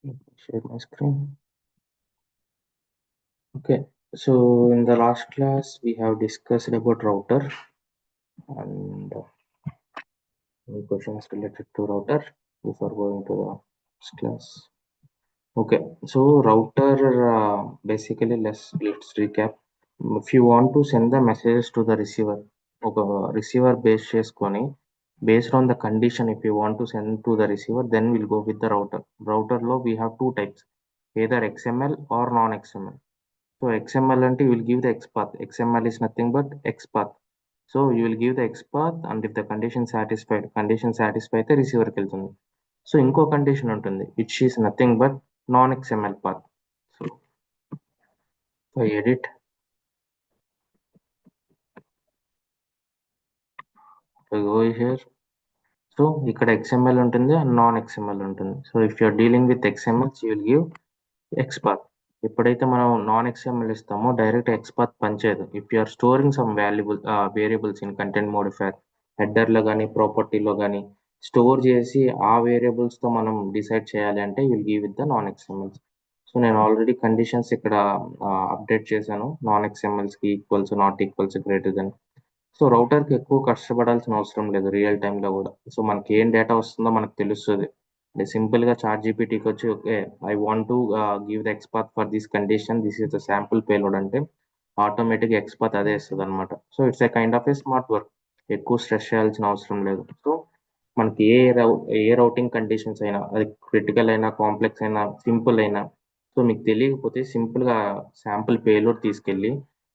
Share my screen. Okay, so in the last class we have discussed about router and any questions related to router before going to the next class. Okay, so router basically let's recap. If you want to send the messages to the receiver, ఒక receiver base చేసుకొని based on the condition if you want to send to the receiver then we'll go with the router. Router లో we have two types either XML or non-XML. So XML అంటే you will give the XPath. XML is nothing but XPath. So you will give the XPath and if the condition satisfied అయితే receiver కి వెళ్తుంది. So ఇంకో condition ఉంటుంది which is nothing but non-XML path. So if I edit, if I go here, so ఇక్కడ XML ఉంటుంది and non XML ఉంటుంది. So if you're dealing with XML you will give XPath. ఎప్పుడైతే మనం non XML ఇస్తామో direct XPath పనిచేయదు. If you're storing some variables in content modifier హెడర్లో కానీ ప్రాపర్టీలో కానీ స్టోర్ చేసి ఆ వేరియబుల్స్తో మనం డిసైడ్ చేయాలి అంటే will give with the non XMLs. So నేను ఆల్రెడీ కండిషన్స్ ఇక్కడ అప్డేట్ చేశాను నాన్ XMLస్కి equals not equals greater than. So రౌటర్కి ఎక్కువ కష్టపడాల్సిన అవసరం లేదు రియల్ టైంలో కూడా. సో మనకి ఏం డేటా వస్తుందో మనకు తెలుస్తుంది. సింపుల్గా చాట్ జీపీటీకి వచ్చి okay I want to give the XPath for this condition this is the sample payload అంటే ఆటోమేటిక్గా ఎక్స్పాత్ అదే ఇస్తుంది అనమాట. So it's a kind of A smart work. ఎక్కువ స్ట్రెస్ చేయాల్సిన అవసరం లేదు. సో మనకి ఏ రౌటింగ్ కండిషన్స్ అయినా అది క్రిటికల్ అయినా కాంప్లెక్స్ అయినా సింపుల్ అయినా సో మీకు తెలియకపోతే సింపుల్గా శాంపుల్ పేలోడ్ తీసుకెళ్ళి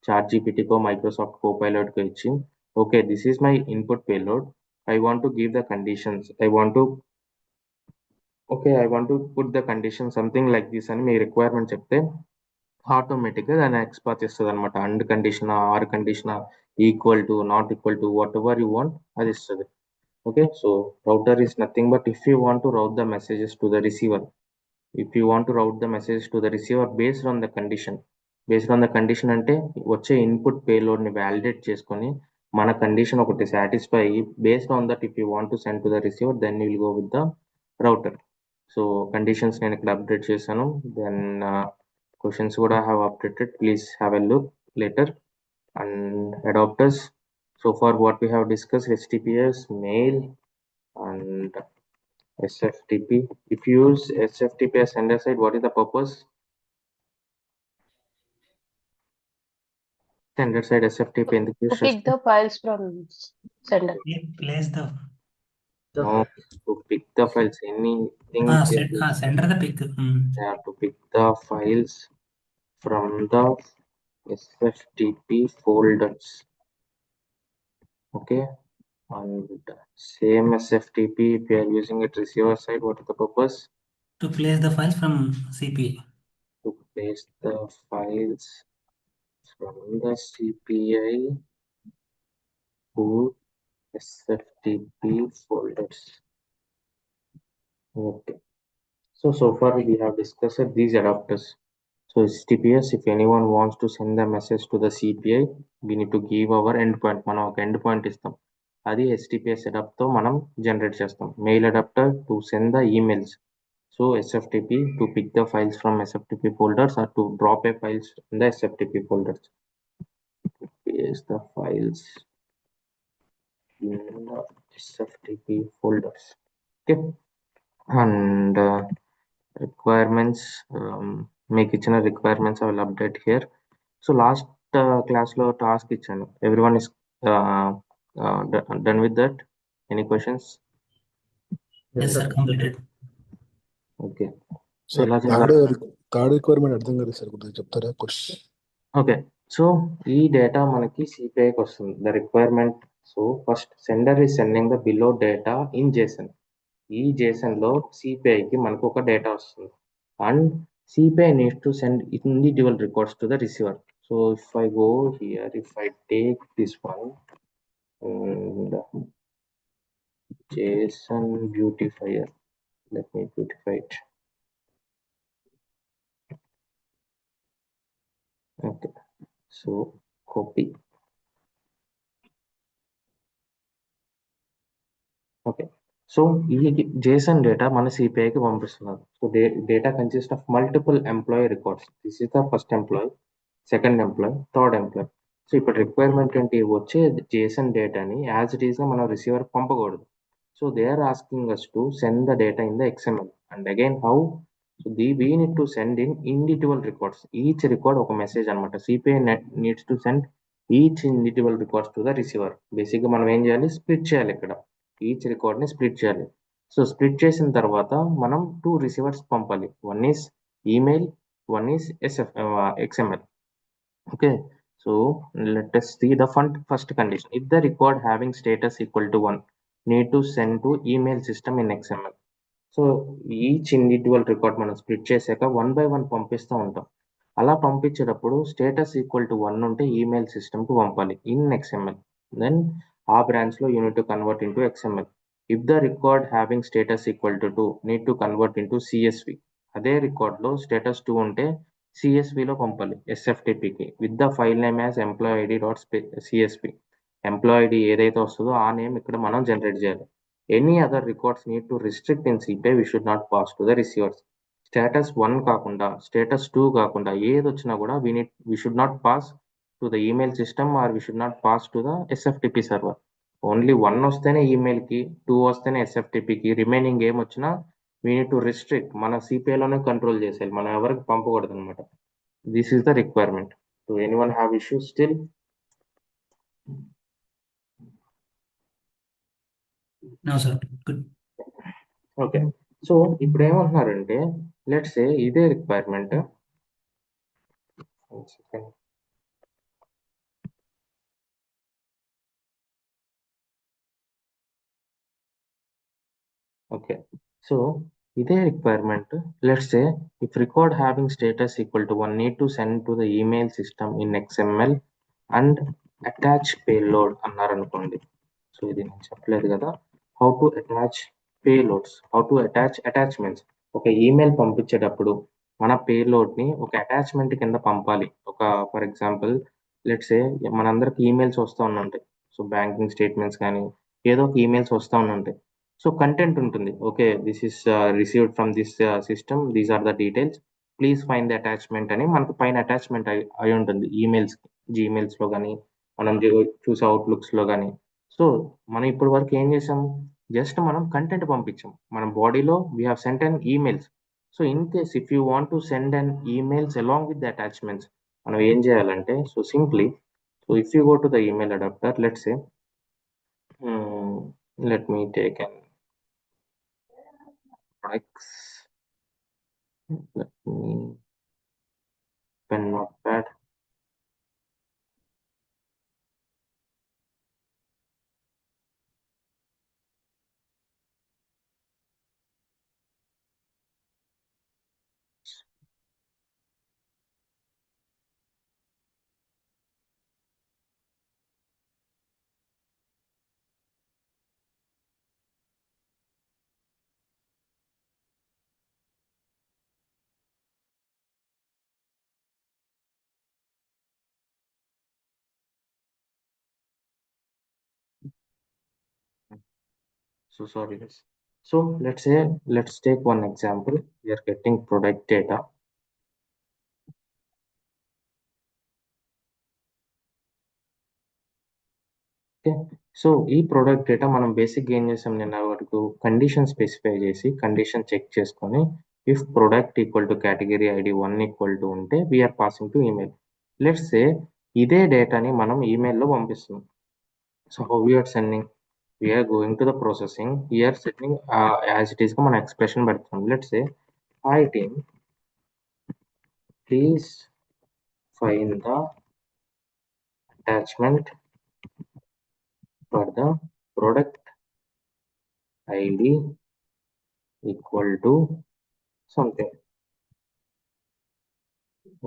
చాట్ జీపీటీకో మైక్రోసాఫ్ట్ కోపైలట్కో ఇచ్చి okay this is my input payload I want to give the conditions I want to put the condition something like this అని మీ రిక్వైర్మెంట్ చెప్తే ఆటోమేటిక్గా దాన్ని ఎక్స్పాత్ ఇస్తుంది అనమాట. And condition or condition equal to not equal to what ever you want అది ఇస్తుంది. Okay so router is nothing but if you want to route the messages to the receiver, if you want to route the messages to the receiver based on the condition అంటే వచ్చే input పేలోడ్ని validate చేసుకొని మన condition ఒకటి satisfy అయ్యి based on that if you want to send to the receiver then will go with the router. So conditions నేను ఇక్కడ update చేశాను. Then questions కూడా have updated, please have a look later. And adapters, so far what we have discussed HTTPS, mail and SFTP. If you use SFTP as sender side, what is the purpose? Sender side SFTP in the To pick the files from sender. Place the no, to pick the files, anything sender the pick. Yeah, to pick the files from the SFTP folders. Okay, and same SFTP if you are using it receiver side, what is the purpose? To place the files from CPI. To place the files from the CPI to SFTP folders. Okay, so far we have discussed these adapters. So HTTPS, if anyone wants to send the message to the CPI, we need to give our endpoint. మనం ఒక endpoint ఇస్తాం, అది HTTPS setup తో మనం generate చేస్తాం. Mail adapter to send the emails. So SFTP to pick the files from SFTP folders or to drop a files in the SFTP folders. Paste the files in the SFTP folders. Okay, and requirements, మీకు ఇచ్చిన requirements I will update here. So last క్లాస్లో task ఇచ్చాను, everyone is done with that? Any questions? Yes sir, completed. Okay, sir ఎలా చేయాలి? Card requirement అర్థం కదా sir, కొద్దిగా చెప్తారా క్వశ్చన్? ఓకే, సో ఈ డేటా మనకి సిపిఐకి వస్తుంది, the requirement. So first sender is sending the below data in Jason. ఈ జేసన్లో సిపిఐకి మనకు ఒక డేటా వస్తుంది and CPI needs to send individual records to the receiver. So if I go here, if I take this one and JSON beautifier, let me beautify it. Okay, so copy. Okay, so ఈ JSON data మన సిపిఐకి పంపిస్తున్నారు. So data consist of multiple employee records. This is the first employee, second employee, third employee. So ఇప్పుడు requirement ఏంటి, వచ్చే JSON డేటాని as it is గా మనం రిసీవర్ పంపకూడదు. So they are asking us to send the data in the XML. And again how? So we need to send in individual records. Each record ఒక message అనమాట. CPI needs to send each individual records to the receiver. బేసిక్గా మనం ఏం చేయాలి, split చేయాలి ఇక్కడ. Each రికార్డ్ని split చేయాలి. So split చేసిన తర్వాత మనం 2 రిసీవర్స్ పంపాలి. One is email, one is XML. Okay, so let us see the first condition. If the record having status equal to 1, need to send to email system in XML. So each individual record మనం split చేశాక 1 by 1 పంపిస్తూ ఉంటాం. అలా పంపించేటప్పుడు status equal to 1 ఉంటే email సిస్టమ్కి పంపాలి in XML. Then ఆ బ్రాంచ్లో you need to convert into XML. If the record having status equal to 2, need to convert into CSV. అదే రికార్డ్లో స్టేటస్ 2 ఉంటే CSVలో పంపాలి SFTPకి with the file name as employee ID dot CSV. Employee ID ఏదైతే వస్తుందో ఆ నేమ్ ఇక్కడ మనం జనరేట్ చేయాలి. Any other records need to restrict in CPI, we should not pass to the receivers. Status 1 కాకుండా status 2 కాకుండా ఏది వచ్చినా కూడా we should not pass to the email system or we should not pass to the SFTP server. Only 1 వస్తేనే ఈమెయిల్కి, 2 వస్తేనే SFTPకి, remaining ఏం వచ్చినా we need to restrict, మన సిపిఐలోనే కంట్రోల్ చేసేయాలి, మనం ఎవరికి పంపకూడదు అనమాట. This is the requirement. Do anyone have issues still? No, sir. Good. Okay, so ఇప్పుడు ఏమంటున్నారంటే లెట్స్ సే ఇదే రిక్వైర్మెంట్, ఓకే, సో ఇదే requirement let's say if record having status equal to 1, need to send to the email system in XML and attach payload అన్నారనుకోండి. So ఇది నేను చెప్పలేదు కదా, how to attach payloads, how to attach attachments. ఒక email పంపించేటప్పుడు మన పేలోడ్ని ఒక attachment కింద పంపాలి. ఒక ఫర్ ఎగ్జాంపుల్ లెట్స్ సే మనందరికి ఈమెయిల్స్ వస్తూ ఉంటాయి. సో బ్యాంకింగ్ స్టేట్మెంట్స్ కానీ ఏదో ఒక ఈమెయిల్స్ వస్తూ ఉంటాయి. సో కంటెంట్ ఉంటుంది, okay this is received from this system, these are the details, please find the attachment అని మనకు పైన అటాచ్మెంట్ అయి ఉంటుంది ఈమెయిల్స్కి, జీమెయిల్స్లో కానీ మనం చూసే అవుట్లుక్స్లో కానీ. సో మనం ఇప్పటి వరకు ఏం చేసాం, జస్ట్ మనం కంటెంట్ పంపించాం, మన బాడీలో we have sent an emails. So in case if you want to send an emails along with the attachments, మనం ఏం చేయాలంటే, so simply, so if you go to the email adapter, let's say let me take an X, let me pen notepad. So sorry guys. So let's say, let's take one example. We are getting product data. Okay, so ఈ product data మనం బేసిక్గా ఏం చేసాం, నిన్న వరకు condition specify చేసి condition check చేసుకొని if product equal to category ID 1 equal to ఉంటే we're passing to email. Let's say ఇదే డేటాని మనం ఈమెయిల్లో పంపిస్తున్నాం. So how we're sending, we're going to the processing, we're sending as it ఈస్గా మనం ఎక్స్ప్రెషన్ పెడుతున్నాం. Let's say hi team, please find the attachment for the product ID equal to something.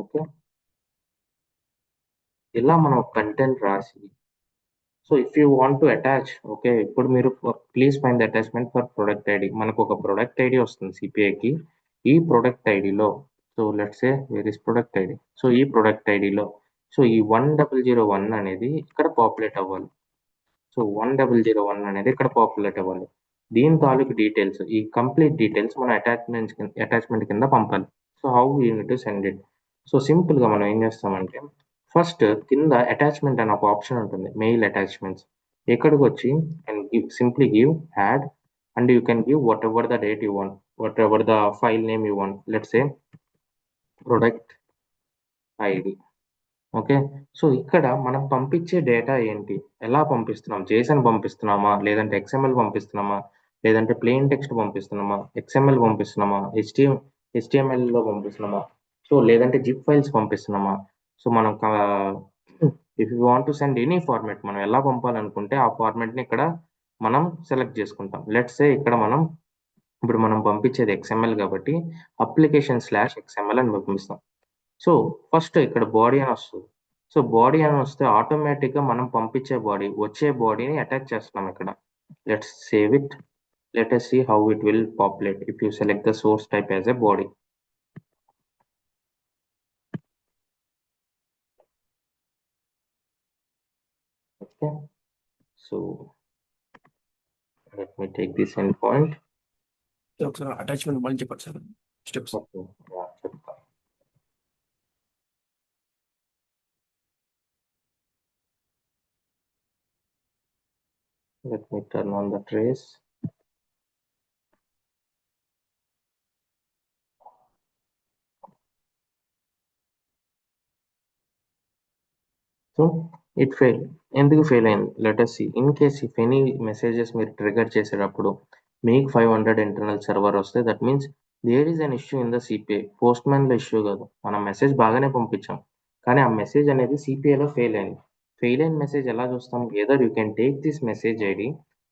Okay, ఇలా మనం కంటెంట్ రాసి, so if you want to attach, okay ఇప్పుడు మీరు please find the attachment for product ID, మనకు ఒక product ID వస్తుంది సిపిఐకి. ఈ ప్రొడక్ట్ ఐడిలో, so let's say where is product ID, so ఈ ప్రొడక్ట్ ఐడిలో సో ఈ 1001 అనేది ఇక్కడ పాపులేట్ అవ్వాలి. సో 1001 అనేది ఇక్కడ పాపులేట్ అవ్వాలి. దీని తాలూకు డీటెయిల్స్, ఈ కంప్లీట్ డీటెయిల్స్ మనం అటాచ్మెంట్ కింద పంపాలి. So how you need to send it? So సింపుల్గా మనం ఏం చేస్తామంటే ఫస్ట్ కింద అటాచ్మెంట్ అనే ఒక ఆప్షన్ ఉంటుంది, మెయిల్ అటాచ్మెంట్స్. ఇక్కడికి వచ్చి and simply give add and you can give what ever the date you want, what ever the file name you want, let's say product ID. Okay, so ఇక్కడ మనం పంపించే data ఏంటి, ఎలా పంపిస్తున్నాం, Jason పంపిస్తున్నామా, లేదంటే XML పంపిస్తున్నామా, లేదంటే ప్లెయిన్ టెక్స్ట్ పంపిస్తున్నామా, ఎక్స్ఎంఎల్ పంపిస్తున్నామా, హెచ్టిఎంఎల్లో పంపిస్తున్నామా, సో లేదంటే zip files పంపిస్తున్నామా. So మనం if you want to send any format, మనం ఎలా పంపాలనుకుంటే ఆ ఫార్మాట్ని ఇక్కడ మనం సెలెక్ట్ చేసుకుంటాం. లెట్స్ సే ఇక్కడ ఇప్పుడు మనం పంపించేది ఎక్స్ఎంఎల్ కాబట్టి application/xml అని పంపిస్తాం. సో ఫస్ట్ ఇక్కడ బాడీ అని వస్తుంది. సో బాడీ అని వస్తే ఆటోమేటిక్గా మనం పంపించే వచ్చే బాడీని అటాచ్ చేస్తున్నాం ఇక్కడ. Let's save it. Let us see how it will populate if you select the source type as a body. Okay, so let me take this endpoint. ఒకసారి అటాచ్మెంట్ మళ్ళీ చెప్పండి సార్ స్టెప్స్. Okay, yeah, చెప్తా. Let me turn on the trace. So it fail. ఎందుకు fail అయింది? Let us see. In case if any messages మీరు trigger చేసేటప్పుడు మీకు 500 internal server వస్తే that means there is an issue in the CPI. పోస్ట్ మ్యాన్లో issue కాదు, మనం మెసేజ్ బాగానే పంపించాం కానీ ఆ మెసేజ్ అనేది సిపిఐలో ఫెయిల్ అయింది. ఫెయిల్ అయిన మెసేజ్ ఎలా చూస్తాం? Either you can take this message ID,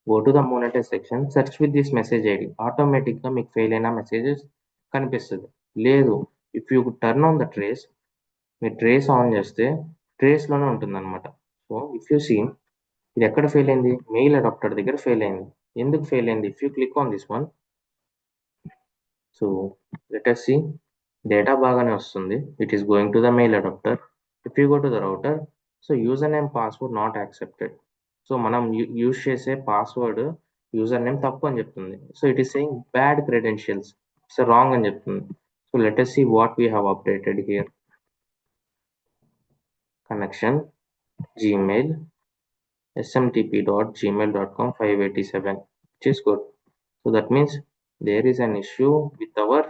go to the monetize section, search with this message ID, ఆటోమేటిక్గా మీకు ఫెయిల్ అయిన మెసేజెస్ కనిపిస్తుంది. లేదు, if you turn on the trace, మీరు ట్రేస్ ఆన్ చేస్తే ట్రేస్లోనే ఉంటుంది అనమాట. సో ఇఫ్ యూ సీ ఇది ఎక్కడ ఫెయిల్ అయింది? మెయిల్ అడాప్టర్ దగ్గర ఫెయిల్ అయింది. ఎందుకు ఫెయిల్ అయింది? If you click on this one, so let us see, data బాగానే వస్తుంది, it is going to the mail adapter. If you go to the router, so user name password not accepted. So మనం use చేసే password user name తప్పు అని చెప్తుంది. So it is saying bad credentials, so wrong అని చెప్తుంది. So let us see what we have updated here. Connection Gmail smtp.gmail.com 587, which is good. So that means there is an issue with our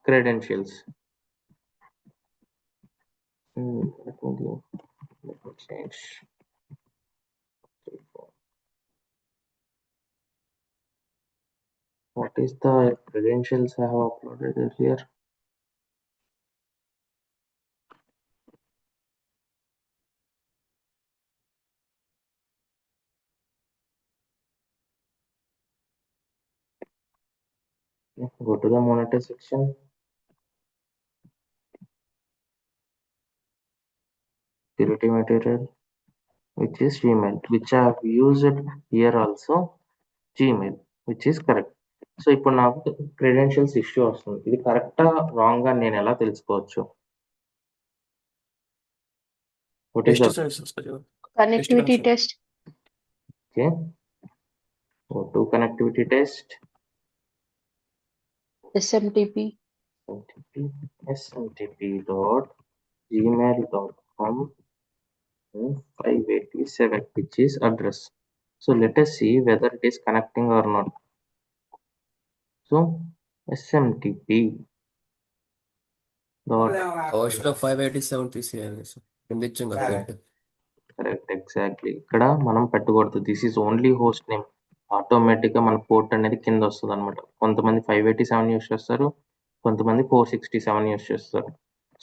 credentials. Let me change. What is the credentials I have uploaded earlier? Go to the monitor section. Security material, which is Gmail, which I have used here also, Gmail, which is correct. So ఇప్పుడు నాకు credentials issue వస్తుంది. ఇది కరెక్టా wrong అని నేను ఎలా తెలుసుకోవచ్చు? What is the Connectivity test. okay? Go to connectivity test. SMTP. smtp.gmail.com 587, which is address. So let us see whether it is connecting or not. So smtp dot Host లో 587 తీసేయాలి sir. కింద ఇచ్చాం కదా guide. Correct, exactly. ఇక్కడ మనం పెట్టకూడదు, this is only host name. ఆటోమేటిక్గా మన పోర్ట్ అనేది కింద వస్తుంది అనమాట. కొంతమంది 587 యూస్ చేస్తారు, కొంతమంది 467 యూస్ చేస్తారు.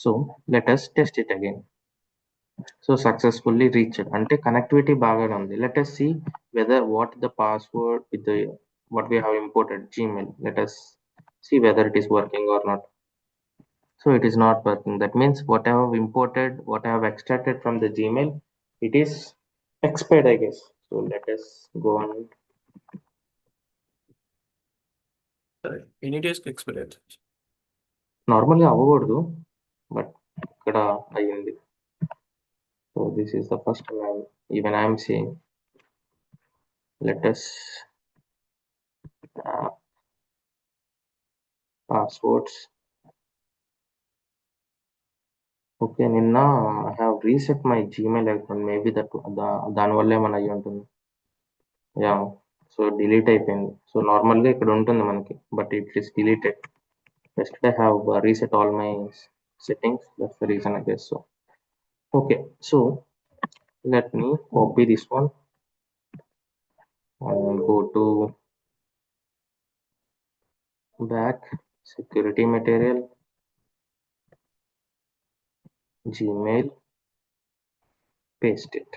So let us test it again. So successfully reached అంటే కనెక్టివిటీ బాగానే ఉంది. Let us see whether what the password with the what we have imported Gmail. Let us see whether it is working or not. So it is not working. That means what I have imported, what I have extracted from the Gmail, it is expired, I guess. So let us go on. Any days experience. నార్మల్గా అవ్వకూడదు, but ఇక్కడ అయ్యింది. So this is the first time even I am seeing. let us passwords. Okay, నిన్న I have reset my Gmail account. Maybe దానివల్ల ఏమైనా అయ్యి ఉంటుంది. Yeah, so delete అయిపోయింది. సో నార్మల్గా ఇక్కడ ఉంటుంది మనకి, but it is deleted. Yesterday I have reset all my settings. That's the reason, I guess so. Okay, so let me copy this one and go to back, security material, Gmail, paste it,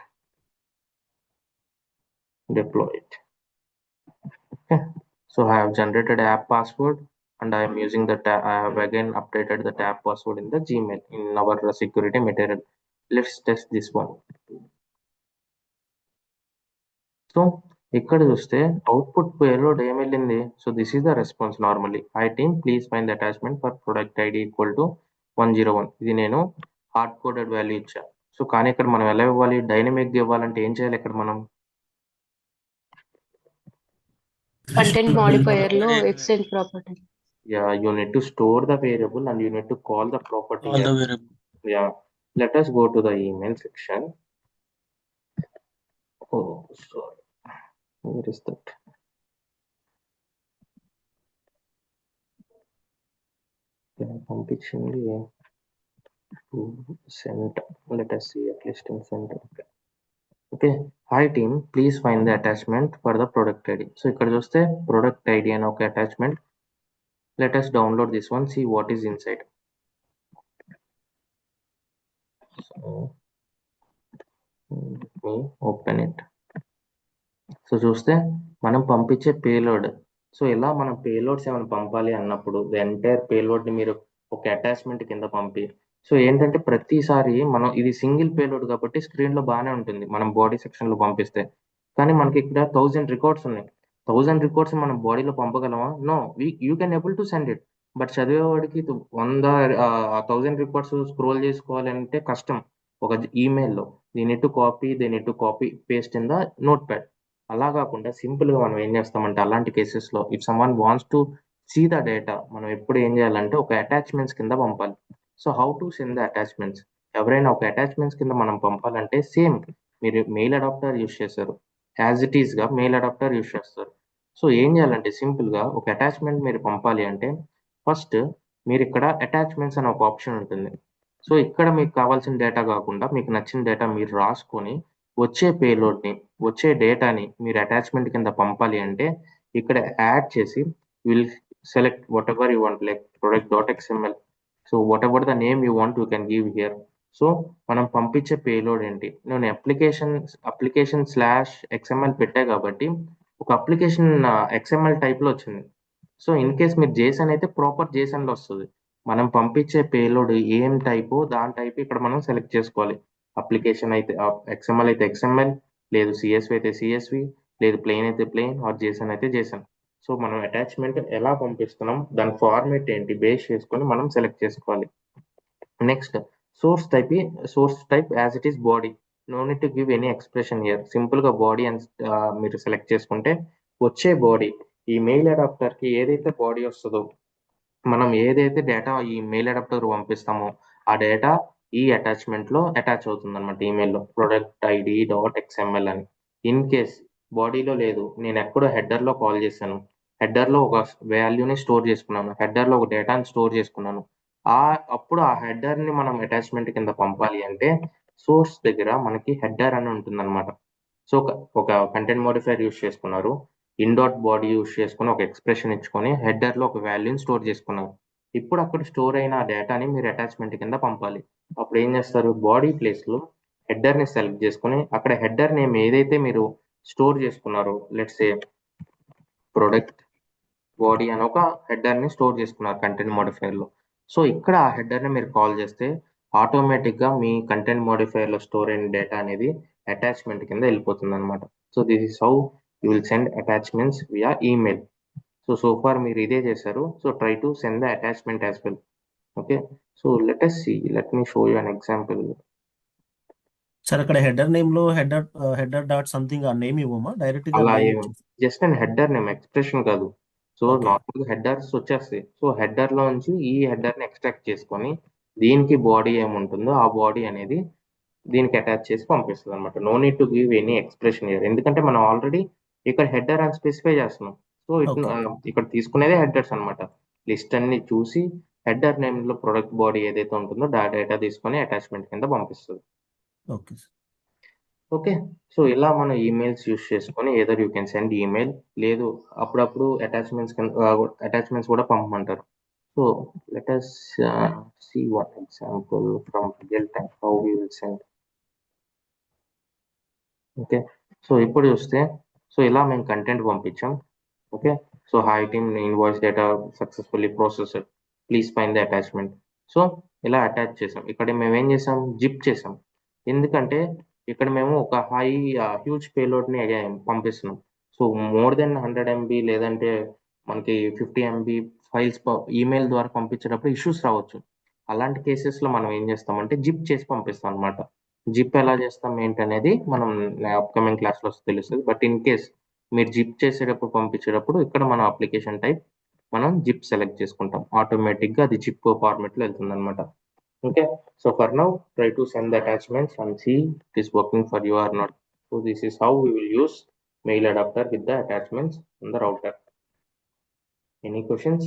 deploy it. Okay, so I have generated app password and I am using the tab. I have again updated the tab password in the Gmail in our security material. Let's test this one. So ఇక్కడ చూస్తే output payload ఏం వెళ్ళింది. So this is the response normally. High team please find the attachment for product ID equal to 101. ఇది నేను hard coded value ఇచ్చా. So కానీ ఇక్కడ మనం ఎలా ఇవ్వాలి, డైనమిక్ ఇవ్వాలంటే ఏం చేయాలి ఇక్కడ మనం? కంటెంట్ మాడిఫైయర్ లో extend property. Yeah, you need to store the variable and you need to call the property All here. the variable. Yeah, let us go to the email section. Oh, sorry. Where is that? పంపించింది to send. Let us see at least in center. Okay, hi team, please find the attachment for the product ID. So ఇక్కడ చూస్తే product ID అని ఒక attachment. Let us download this one, see what is inside. So let me open it. So చూస్తే మనం పంపించే payload. So ఇలా మనం payloads ఏమైనా పంపాలి అన్నప్పుడు ద ఎంటైర్ పేలోడ్ని మీరు ఒక అటాచ్మెంట్ కింద పంపి, సో ఏంటంటే ప్రతిసారి మనం ఇది సింగిల్ పేలోడ్ కాబట్టి స్క్రీన్లో బాగానే ఉంటుంది మనం బాడీ సెక్షన్లో పంపిస్తే. కానీ మనకి ఇక్కడ 1000 రికార్డ్స్ ఉన్నాయి. 1000 రికార్డ్స్ మనం బాడీలో పంపగలమా? No, you can able to send it. But చదివేవాడికి 1000 రికార్డ్స్ స్క్రోల్ చేసుకోవాలి అంటే కష్టం ఒక ఈమెయిల్లో. They need to copy paste in the notepad. అలా కాకుండా సింపుల్గా మనం ఏం చేస్తామంటే అలాంటి కేసెస్లో if someone wants to see the data, మనం ఎప్పుడు ఏం చేయాలంటే ఒక అటాచ్మెంట్స్ కింద పంపాలి. So how to send the attachments? ఎవరైనా ఒక అటాచ్మెంట్స్ కింద మనం పంపాలంటే సేమ్ మీరు మెయిల్ అడాప్టర్ యూస్ చేస్తారు, యాజ్ ఇట్ ఈస్గా మెయిల్ అడాప్టర్ యూస్ చేస్తారు. సో ఏం చేయాలంటే సింపుల్గా ఒక అటాచ్మెంట్ మీరు పంపాలి అంటే ఫస్ట్ మీరు ఇక్కడ అటాచ్మెంట్స్ అనే ఒక ఆప్షన్ ఉంటుంది. సో ఇక్కడ మీకు కావాల్సిన డేటా కాకుండా మీకు నచ్చిన డేటా మీరు రాసుకొని వచ్చే పేలోడ్ని, వచ్చే డేటాని మీరు అటాచ్మెంట్ కింద పంపాలి అంటే ఇక్కడ యాడ్ చేసి will select what ever you want, like product.xml. So what ever the name you want you can give here. So మనం పంపించే పేలోడ్ ఏంటి, నేను అప్లికేషన్ /XML పెట్టా కాబట్టి ఒక అప్లికేషన్ XML టైప్లో వచ్చింది. సో ఇన్ కేస్ మీరు JSON అయితే ప్రాపర్ JSONలో వస్తుంది. మనం పంపించే పేలోడ్ ఏం టైపో దాని టైప్ ఇక్కడ మనం సెలెక్ట్ చేసుకోవాలి. అప్లికేషన్ అయితే XML అయితే XML, లేదు CSV అయితే CSV, లేదు ప్లెయిన్ అయితే ప్లెయిన్, ఆర్ JSON అయితే JSON. సో మనం అటాచ్మెంట్ ఎలా పంపిస్తున్నాం దాని ఫార్మేట్ ఏంటి బేస్ చేసుకొని మనం సెలెక్ట్ చేసుకోవాలి. Next source type as it is body. No need to give any expression here. సింపుల్గా బాడీ అని మీరు సెలెక్ట్ చేసుకుంటే వచ్చే బాడీ ఈ మెయిల్ అడాప్టర్కి ఏదైతే బాడీ వస్తుందో, మనం ఏదైతే డేటా ఈ మెయిల్ అడాప్టర్ పంపిస్తామో ఆ డేటా ఈ అటాచ్మెంట్లో అటాచ్ అవుతుంది అనమాట. ఈమెయిల్లో product.id.xml అని. ఇన్ కేస్ బాడీలో లేదు, నేను ఎక్కడో హెడర్లో కాల్ చేశాను, హెడర్లో ఒక వాల్యూని స్టోర్ చేసుకున్నాను, హెడర్లో ఒక డేటాని స్టోర్ చేసుకున్నాను, అప్పుడు ఆ హెడర్ని మనం అటాచ్మెంట్ కింద పంపాలి అంటే సోర్స్ దగ్గర మనకి హెడర్ అని ఉంటుంది అనమాట. సో ఒక కంటెంట్ మోడిఫైర్ యూస్ చేసుకున్నారు, ఇన్.బాడీ బాడీ యూస్ చేసుకుని ఒక ఎక్స్ప్రెషన్ ఇచ్చుకొని హెడర్లో ఒక వాల్యూని స్టోర్ చేసుకున్నారు. ఇప్పుడు అక్కడ స్టోర్ అయిన డేటాని మీరు అటాచ్మెంట్ కింద పంపాలి. అప్పుడు ఏం చేస్తారు, బాడీ ప్లేస్లో హెడర్ని సెలెక్ట్ చేసుకుని అక్కడ హెడర్ నేమ్ ఏదైతే మీరు స్టోర్ చేసుకున్నారో, లెట్స్ సే ప్రొడక్ట్ బాడీ అని ఒక హెడర్ని స్టోర్ చేసుకున్నారు కంటెంట్ మోడిఫైర్లో. సో ఇక్కడ ఆ హెడర్ని మీరు కాల్ చేస్తే ఆటోమేటిక్గా మీ కంటెంట్ మోడిఫైర్లో స్టోర్ అయిన డేటా అనేది అటాచ్మెంట్ కింద వెళ్ళిపోతుంది అనమాట. So this is how you will send attachments via email. So far మీరు ఇదే చేశారు. So try to send the attachment as well. Okay, so let us see, let me show you an example. Sir అక్కడ header name లో header dot something ఆ name ఇవ్వమా direct గా అలా mail ఏం just and header name, expression కాదు. So okay నార్మల్గా headers వచ్చేస్తాయి. So header లోంచి ఈ హెడర్ ని ఎక్స్ట్రాక్ట్ చేసుకొని దీనికి బాడీ ఏముంటుందో ఆ బాడీ అనేది దీనికి అటాచ్ చేసి పంపిస్తుంది అనమాట. No need to give any expression here, ఎందుకంటే మనం ఆల్రెడీ ఇక్కడ హెడర్ అని స్పెసిఫై చేస్తున్నాం. సో ఓకే ఇక్కడ తీసుకునేదే హెడర్స్ అనమాట. లిస్ట్ అన్ని చూసి హెడర్ నేమ్ లో ప్రొడక్ట్ బాడీ ఏదైతే ఉంటుందో ఆ డేటా తీసుకొని అటాచ్మెంట్ కింద పంపిస్తుంది. Okay sir okay. సో ఇలా మనం ఈమెయిల్స్ యూస్ చేసుకొని either you can send email, లేదు అప్పుడప్పుడు అటాచ్మెంట్స్ కూడా పంపమంటారు. So let us see one example from real time how we will send. Okay. So ఇప్పుడు చూస్తే, సో ఇలా మేము కంటెంట్ పంపించాం. Okay. So hi team, invoice data successfully processed, please find the attachment. So ఇలా attach చేసాం. ఇక్కడ మేము ఏం చేసాం, జిప్ చేసాం. ఎందుకంటే ఇక్కడ మేము ఒక హ్యూజ్ పేలోడ్ని పంపిస్తున్నాం. సో మోర్ దెన్ 100 MB లేదంటే మనకి 50 MB ఫైల్స్ ఈమెయిల్ ద్వారా పంపించేటప్పుడు ఇష్యూస్ రావచ్చు. అలాంటి కేసెస్లో మనం ఏం చేస్తామంటే జిప్ చేసి పంపిస్తాం అనమాట. జిప్ ఎలా చేస్తాం ఏంటనేది మనం అప్కమింగ్ క్లాస్లో తెలుస్తుంది. బట్ ఇన్ కేస్ మీరు జిప్ చేసేటప్పుడు పంపించేటప్పుడు ఇక్కడ మన అప్లికేషన్ టైప్ మనం జిప్ సెలెక్ట్ చేసుకుంటాం. ఆటోమేటిక్గా అది జిప్ ఫార్మెట్లో వెళ్తుంది అనమాట. Okay. So for now try to send the attachments and see it is working for you or not. So this is how we will use mail adapter with the attachments on the router. Any questions?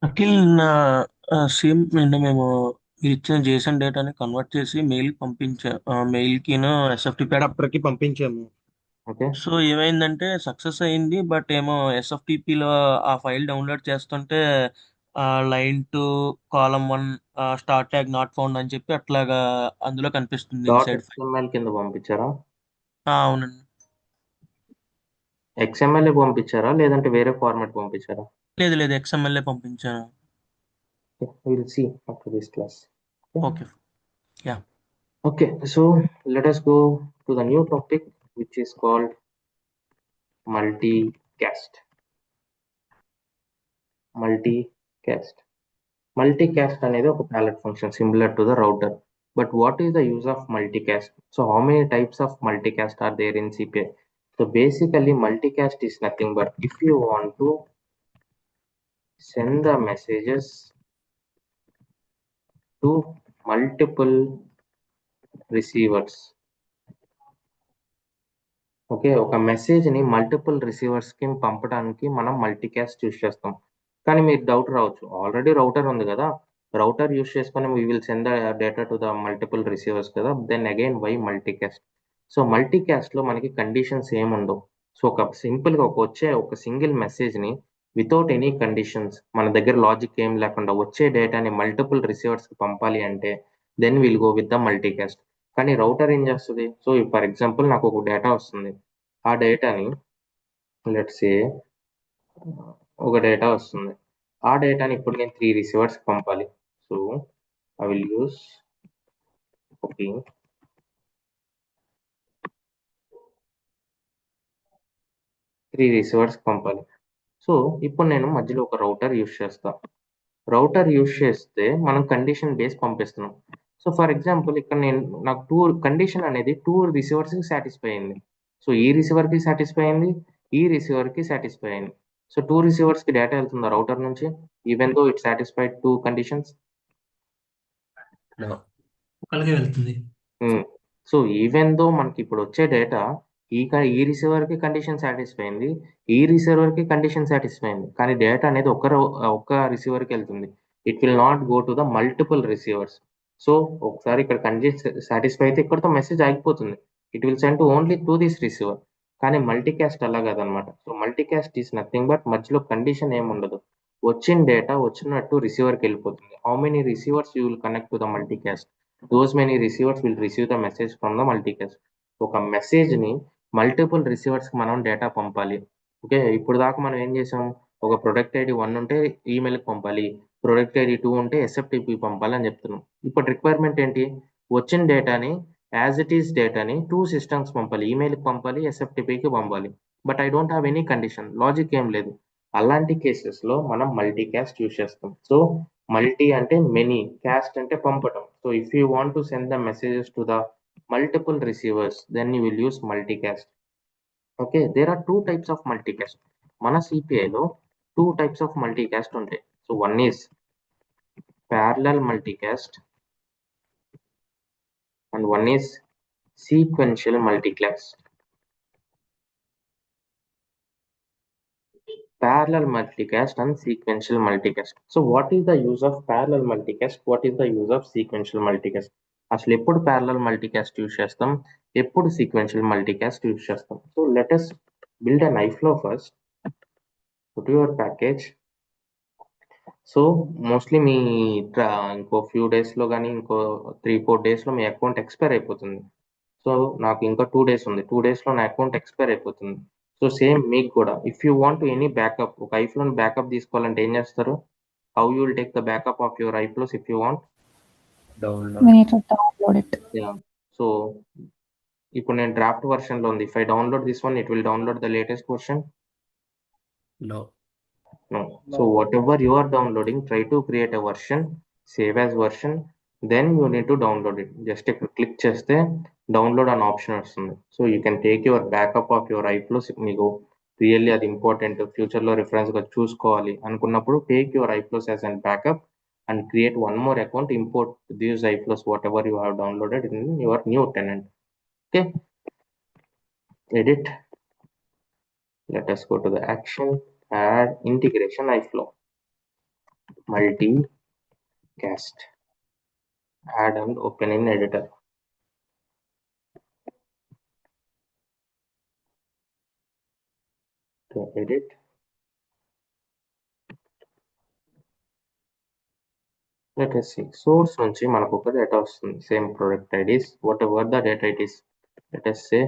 Akhil నా same నిన్న మేము మీరు ఇచ్చిన Jason డేటాని convert చేసి mail mail కి ఎస్ఎఫ్టిపి adapter కి పంపించాము. Okay. So ఏమైందంటే సక్సెస్ అయింది, బట్ ఏమో ఎస్ఎఫ్టిపిలో ఆ ఫైల్ డౌన్లోడ్ చేస్తుంటే line 2 column 1 start tag not found అని చెప్పి అట్లాగా అందులో కనిపిస్తుంది ఇన్సైడ్ ఫైల్. .xml కింద పంపించారా? అవునండి. XML పంపించారా లేదంటే వేరే ఫార్మాట్ పంపించారా? లేదు లేదు XML పంపించాను. We'll see after this class. Okay yeah Okay, so let us go to the new topic which is called multicast. Multicast అనేది ఒక palette function similar to the router. But what is the use of multicast? So how many types of multicast are there in CPI? So basically multicast is nothing but if you want to send the messages to multiple receivers. Okay. ఒక మెసేజ్ని multiple రిసీవర్స్కి పంపడానికి మనం multicast use చేస్తాం. కానీ మీకు doubt రావచ్చు, already router ఉంది కదా, రౌటర్ యూస్ చేసుకొని we will send the data to the multiple receivers కదా, then again why multicast? So మల్టీకాస్ట్లో మనకి కండిషన్స్ ఏముండవు. సో ఒక సింపుల్గా ఒక సింగిల్ మెసేజ్ని వితౌట్ ఎనీ కండిషన్స్, మన దగ్గర లాజిక్ ఏం లేకుండా వచ్చే డేటాని మల్టిపుల్ రిసీవర్స్కి పంపాలి అంటే then will go with the multicast. కానీ రౌటర్ ఏం చేస్తుంది, సో ఫర్ ఎగ్జాంపుల్ నాకు ఒక డేటా వస్తుంది, ఆ డేటాని లెట్స్ సే ఒక డేటా వస్తుంది, ఆ డేటాని ఇప్పుడు నేను 3 రిసీవర్స్కి పంపాలి. So I will use okay 3 రిసీవర్స్కి పంపాలి. సో ఇప్పుడు నేను మధ్యలో ఒక రౌటర్ యూస్ చేస్తాను. రౌటర్ యూస్ చేస్తే మనం కండిషన్ బేస్ పంపిస్తున్నాం. సో ఫర్ ఎగ్జాంపుల్ ఇక్కడ నాకు కండిషన్ అనేది 2 రిసీవర్స్కి సాటిస్ఫై అయింది. సో ఈ రిసీవర్కి సాటిస్ఫై అయింది, ఈ రిసీవర్కి సాటిస్ఫై అయింది. సో 2 రిసీవర్స్కి డేటా వెళ్తుందా రౌటర్ నుంచి, even though it satisfied 2 conditions? ఒకళ్ళకే వెళ్తుంది. సో ఈవెన్ దో మనకి ఇప్పుడు వచ్చే డేటా ఈ రిసీవర్కి కండిషన్ సాటిస్ఫై అయింది, ఈ రిసీవర్కి కండిషన్ సాటిస్ఫై అయింది, కానీ డేటా అనేది ఒక్క రిసీవర్కి వెళ్తుంది. It will not go to the multiple receivers. So ఒకసారి ఇక్కడ కండిషన్ సాటిస్ఫై అయితే ఇక్కడతో మెసేజ్ ఆగిపోతుంది. It will send only to this receiver. కానీ మల్టీకాస్ట్ అలా కాదనమాట. So multicast is nothing but మధ్యలో కండిషన్ ఏమి ఉండదు, వచ్చిన డేటా వచ్చినట్టు రిసీవర్కి వెళ్ళిపోతుంది. How many receivers you will connect to the multicast, those many receivers will receive the message from the multicast. ఒక మెసేజ్ని మల్టిపుల్ రిసీవర్స్కి మనం డేటా పంపాలి. ఓకే, ఇప్పుడు దాకా మనం ఏం చేసాం, ఒక ప్రొడక్ట్ ఐడి 1 ఉంటే ఈమెయిల్కి పంపాలి, ప్రొడక్ట్ ఐడి 2 ఉంటే ఎస్ఎఫ్టిపి పంపాలి అని చెప్తున్నాం. ఇప్పుడు రిక్వైర్మెంట్ ఏంటి, వచ్చిన డేటాని యాజ్ ఇట్ ఈస్ డేటాని 2 సిస్టమ్స్ పంపాలి, ఈమెయిల్కి పంపాలి, ఎస్ఎఫ్టిపికి పంపాలి. But I don't have any condition, logic ఏం లేదు. అలాంటి కేసెస్లో మనం మల్టీ క్యాస్ట్ యూజ్ చేస్తాం. సో మల్టీ అంటే మెనీ, క్యాస్ట్ అంటే పంపటం. So if you want to send the messages to the multiple receivers then you will use multicast. Okay, there are 2 types of multicast. మన సిపిఐలో 2 types of multicast ఉంటాయి. So one is parallel multicast and one is sequential multicast. Parallel multicast and sequential multicast. So what is the use of parallel multicast? What is the use of sequential multicast? అసలు ఎప్పుడు parallel multicast use చేస్తాం, ఎప్పుడు sequential multicast use చేస్తాం? So let us build an iFlow first. Go to your package. So mostly మీ ఇంకో few డేస్లో కానీ ఇంకో 3-4 డేస్లో మీ అకౌంట్ ఎక్స్పైర్ అయిపోతుంది. సో నాకు ఇంకా 2 డేస్ ఉంది, 2 డేస్లో నా అకౌంట్ ఎక్స్పైర్ అయిపోతుంది. సో సేమ్ మీకు కూడా if you want any backup, ఒక ఐఫ్లోన్ బ్యాకప్ తీసుకోవాలంటే ఏం చేస్తారు? How you will take the backup of your iFlows if you want? Download. We need to download it. So ఇప్పుడు నేను డ్రాఫ్ట్ వర్షన్లో ఉంది. If I download this one, it will download the latest version. No. No. So whatever you are downloading, try to create a version, save as version, then you need to download it. Just click చేస్తే download an option వస్తుంది. So you can take your backup of your iFlows. మీకు really అది important, ఫ్యూచర్లో రిఫరెన్స్గా చూసుకోవాలి అనుకున్నప్పుడు take your iFlows as an backup and create one more account, import these iFlows whatever you have downloaded in your new tenant. Okay, edit. Let us go to the action, add integration iFlow, multicast, add and open in editor. To edit, let us see, source నుంచి మనకు ఒక data వస్తుంది, same product IDs, what ever the data it is. Let us say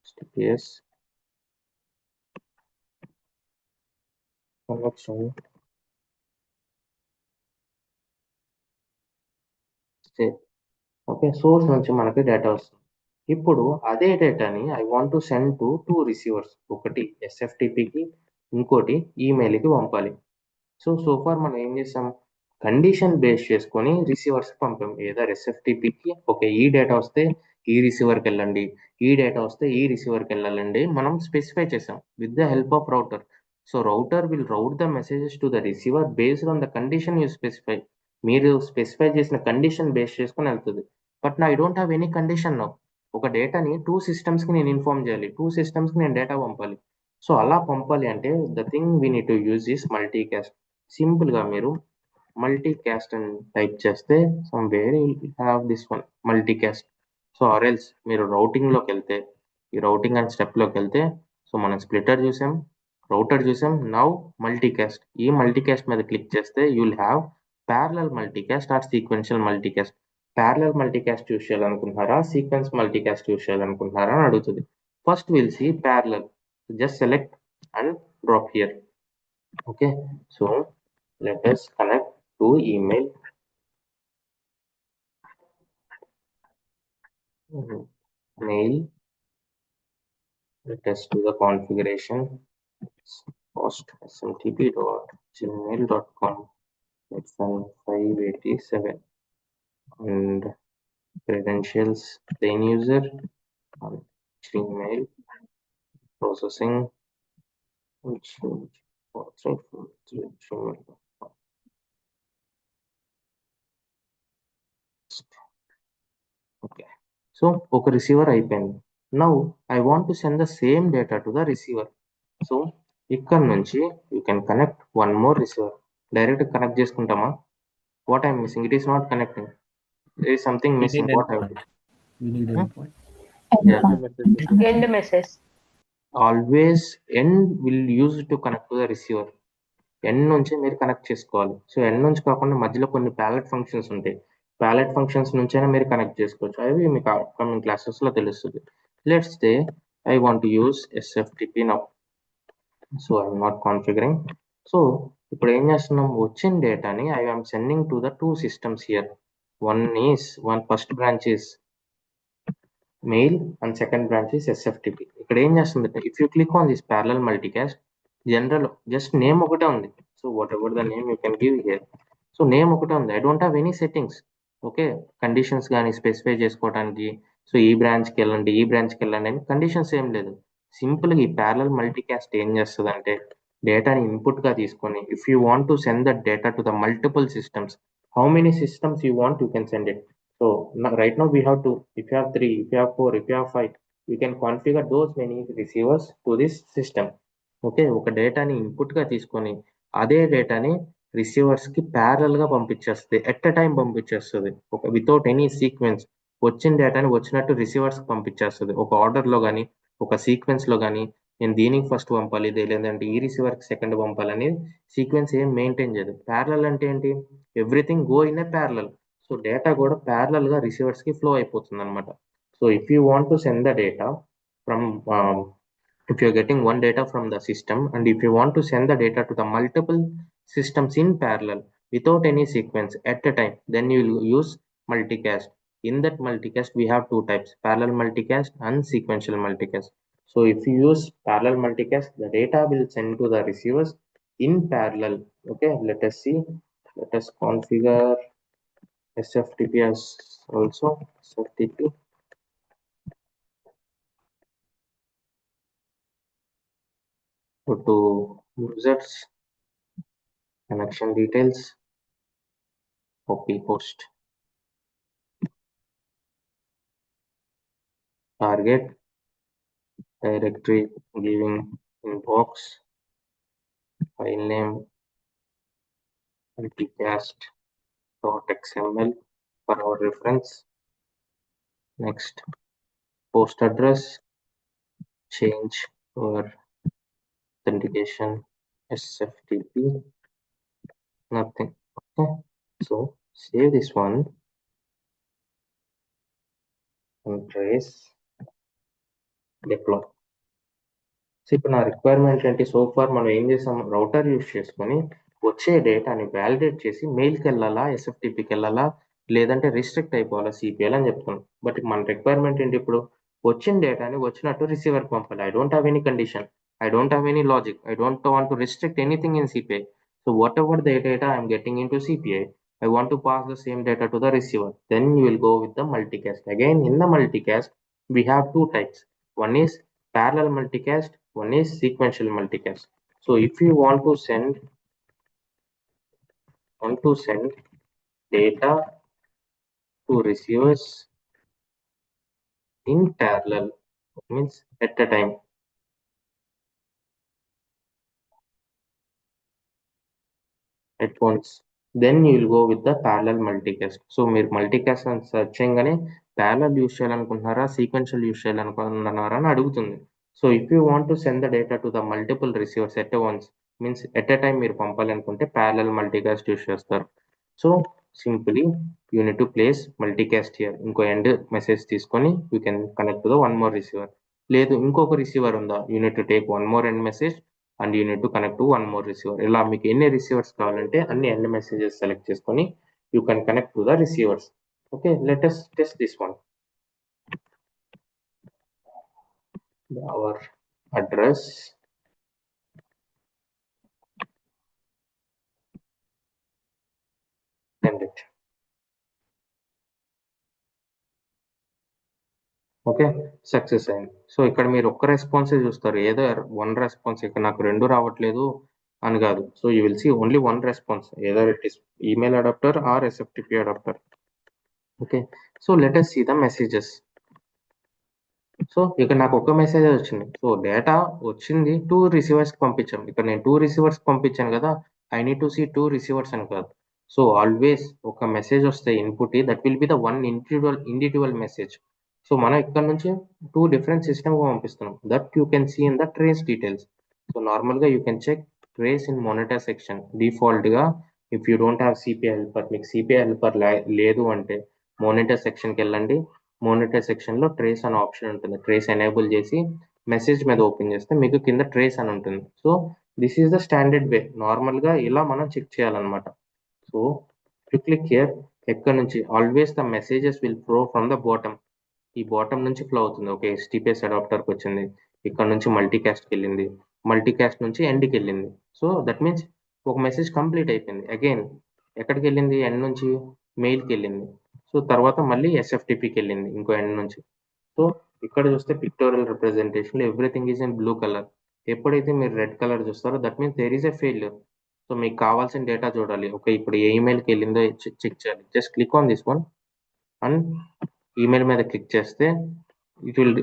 HTTPS connection state. Okay, source నుంచి మనకి data వస్తుంది. ఇప్పుడు అదే డేటాని I want to send to 2 receivers, ఒకటి SFTPకి, ఇంకోటి ఈమెయిల్కి పంపాలి. సో ఫార్ మనం ఏం చేసాం, కండిషన్ బేస్ చేసుకొని రిసీవర్స్కి పంపాం. ఏదో SFTPకి ఓకే ఈ డేటా వస్తే ఈ రిసీవర్కి వెళ్ళండి, ఈ డేటా వస్తే ఈ రిసీవర్కి వెళ్ళాలండి, మనం స్పెసిఫై చేసాం with the help of router. So router will route the messages to the receiver based on the condition you specify. మీరు స్పెసిఫై చేసిన కండిషన్ బేస్ చేసుకొని వెళ్తుంది. బట్ నా I don't have any condition now. ఒక డేటాని 2 systems కి నేను inform చేయాలి, 2 systems కి నేను డేటా పంపాలి. సో అలా పంపాలి అంటే the thing we need to use is multicast. సింపుల్గా మీరు మల్టీకాస్ట్ అని టైప్ చేస్తే somewhere you have this one multicast. So ఆర్ఎల్స్ మీరు రౌటింగ్లోకి వెళ్తే, ఈ రౌటింగ్ అండ్ స్టెప్లోకి వెళ్తే, సో మనం స్ప్లిటర్ చూసాం, రౌటర్ చూసాం, నౌ మల్టీకాస్ట్. ఈ మల్టీకాస్ట్ మీద క్లిక్ చేస్తే you will have parallel multicast or sequential multicast. Parallel multicast use చేయాలనుకుంటున్నారా, సీక్వెన్స్ మల్టీకాస్ట్ యూజ్ చేయాలనుకుంటున్నారా అని అడుగుతుంది. First will see parallel. Just select and drop here. Okay, so let us connect to email. Mail. Let us do the configuration. Post smtp.gmail.com. It's on 587 and credentials plain user on Gmail. Processing Gmail. Okay, so ఒక receiver అయిపోయింది. Now I want to send the same data to the receiver. So ఇక్కడ నుంచి you can connect one more receiver. Direct connect చేసుకుంటామా? What I'm missing, it is not connecting, there is something missing. What I do? We need endpoint. End message. Always end will use to connect to the receiver. End నుంచి మీరు connect చేసుకోవాలి. So end నుంచి కాకుండా మధ్యలో కొన్ని palette functions ఉంటాయి, palette functions నుంచైనా మీరు కనెక్ట్ చేసుకోవచ్చు. అవి మీకు అప్కమింగ్ క్లాసెస్లో తెలుస్తుంది. Let's say I want to use SFTP now. So I'm not configuring. So ఇప్పుడు ఏం చేస్తున్నాం, వచ్చిన డేటాని I am sending to the 2 systems here. One first branch is mail and second branch is SFTP. ఇక్కడ ఏం చేస్తుందంటే if you click on this parallel multicast, general just name ఒకటే ఉంది. So what ever the name you can give here. So name ఒకటే ఉంది. I don't have any settings. Okay, conditions కానీ specify చేసుకోవడానికి so ఈ బ్రాంచ్కి వెళ్ళండి ఈ బ్రాంచ్కి వెళ్ళండి అని కండిషన్స్ ఏం లేదు. సింపుల్గా ఈ ప్యారలల్ మల్టీకాస్ట్ ఏం చేస్తుంది అంటే డేటాని ఇన్పుట్గా తీసుకొని if you want to send that data to the multiple systems, how many systems you want you can send it. So right now we have two. If you have three, if you have four, if you have five, you can configure those many receivers to this system. Okay, ఒక డేటాని ఇన్పుట్గా తీసుకొని అదే డేటాని రిసీవర్స్కి ప్యారల్గా పంపించేస్తుంది, at a time పంపించేస్తుంది, ఒక without any sequence. వచ్చిన డేటాని వచ్చినట్టు రిసీవర్స్కి పంపించేస్తుంది, ఒక ఆర్డర్లో కానీ ఒక సీక్వెన్స్లో కానీ నేను దీనికి ఫస్ట్ పంపాలి లేదంటే ఈ రిసీవర్కి సెకండ్ పంపాలని సీక్వెన్స్ ఏం మెయింటైన్ చేయదు. ప్యారలల్ అంటే ఏంటి? Everything go in a parallel. So data కూడా ప్యారలల్గా రిసీవర్స్కి ఫ్లో అయిపోతుంది అనమాట. So if you want to send the data from if you're getting one data from the system and if you want to send the data to the multiple systems in parallel without any sequence at a time, then you will use multicast. In that multicast we have two types, parallel multicast and sequential multicast. So if you use parallel multicast, the data will send to the receivers in parallel. Okay, let us see. Let us configure SFTP as also. SFTP, go to users, connection details, copy host, target directory giving inbox, file name multicast.xml for our reference. Next, post address, change for authentication SFTP, nothing. Okay, so save this one and trace, deploy. So ఇప్పుడు నా requirement ఏంటి? So far మనం ఏం చేసాం, router use చేసుకొని వచ్చే డేటాని validate చేసి మెయిల్కి వెళ్ళాలా SFTPకి వెళ్ళాలా లేదంటే రిస్ట్రిక్ట్ అయిపోవాలా సిపిఎల్ అని చెప్తున్నాం. బట్ మన రిక్వైర్మెంట్ ఏంటి? ఇప్పుడు వచ్చిన డేటాని వచ్చినట్టు రిసీవర్కి పంపాలి. I don't have any condition, I don't have any logic, I don't want to restrict anything in CPI. So what ever the data I'm getting in to CPI, I want to pass the same data to the receiver. Then you will go with the multicast. Again, in the multicast, we have two types. One is parallel multicast, one is sequential multicast. So if you want to send data to receivers in parallel, means at a time, at once, then you will go with the parallel multicast. So మీరు multicast అని search చేయగానే parallel use చేయాలనుకుంటున్నారా sequential use చేయాలనుకుంటున్నారా అని అడుగుతుంది. So if you want to send the data to the multiple receivers at once, means at a time మీరు పంపాలనుకుంటే parallel multicast use చేస్తారు. So simply you need to place multicast here. ఇంకో end message తీసుకొని you can connect to the one more receiver. లేదు ఇంకొక receiver ఉందా, you need to take one more end message and you need to connect to one more receiver. ఇలా మీకు ఎన్ని receivers కావాలంటే అన్ని ఎండ్ మెసేజెస్ సెలెక్ట్ చేసుకొని you can connect to the receivers. Okay, let us test this one. Our address, send it. Okay, success అయింది. So ఇక్కడ మీరు ఒక్క రెస్పాన్సే చూస్తారు, ఏదో వన్ రెస్పాన్స్, ఇక్కడ నాకు రెండు రావట్లేదు అని కాదు. So you will see only one response, either it is email adapter or SFTP adapter. Okay, so let us see the messages. సో ఇక్కడ నాకు ఒక మెసేజ్ వచ్చింది. సో డేటా వచ్చింది, 2 రిసీవర్స్కి పంపించాం. ఇక్కడ నేను 2 రిసీవర్స్కి పంపించాను కదా, I need to see 2 receivers అని కాదు. సో ఆల్వేస్ ఒక మెసేజ్ వస్తే input, that will be the one individual message. So మనం ఇక్కడ నుంచి 2 డిఫరెంట్ సిస్టమ్కి పంపిస్తున్నాం. That you can see in the trace details. So నార్మల్గా you can check trace in monitor section. డిఫాల్ట్గా if you don't have CPI helper, మీకు CPI helper లేదు అంటే మానిటర్ సెక్షన్కి వెళ్ళండి. మానిటర్ సెక్షన్ లో ట్రేస్ అనే ఆప్షన్ ఉంటుంది. ట్రేస్ ఎనేబుల్ చేసి మెసేజ్ మీద ఓపెన్ చేస్తే మీకు కింద ట్రేస్ అని ఉంటుంది. So this is the standard way. Normal గా ఇలా మనం చెక్ చేయాలన్నమాట. సో యు క్లిక్ హియర్, ఎక్కడ నుంచి always the messages will flow from the bottom. ఈ బాటమ్ నుంచి ఫ్లో అవుతుంది. ఓకే, HTTPS అడాప్టర్కి వచ్చింది, ఇక్కడ నుంచి మల్టీకాస్ట్కి వెళ్ళింది, మల్టీకాస్ట్ నుంచి ఎండ్కి వెళ్ళింది. సో దట్ మీన్స్ ఒక మెసేజ్ కంప్లీట్ అయిపోయింది. అగైన్ ఎక్కడికి వెళ్ళింది? ఎండ్ నుంచి మెయిల్కి వెళ్ళింది. సో తర్వాత మళ్ళీ SFTPకి వెళ్ళింది ఇంకో ఎండ్ నుంచి. సో ఇక్కడ చూస్తే pictorial representation everything is in blue colour. ఎప్పుడైతే మీరు రెడ్ కలర్ చూస్తారో that means there is a failure. So మీకు కావాల్సిన డేటా చూడాలి. ఓకే, ఇప్పుడు ఏ ఈమెయిల్కి వెళ్ళిందో చెక్ చేయాలి. Just click on this one and email మీద క్లిక్ చేస్తే it will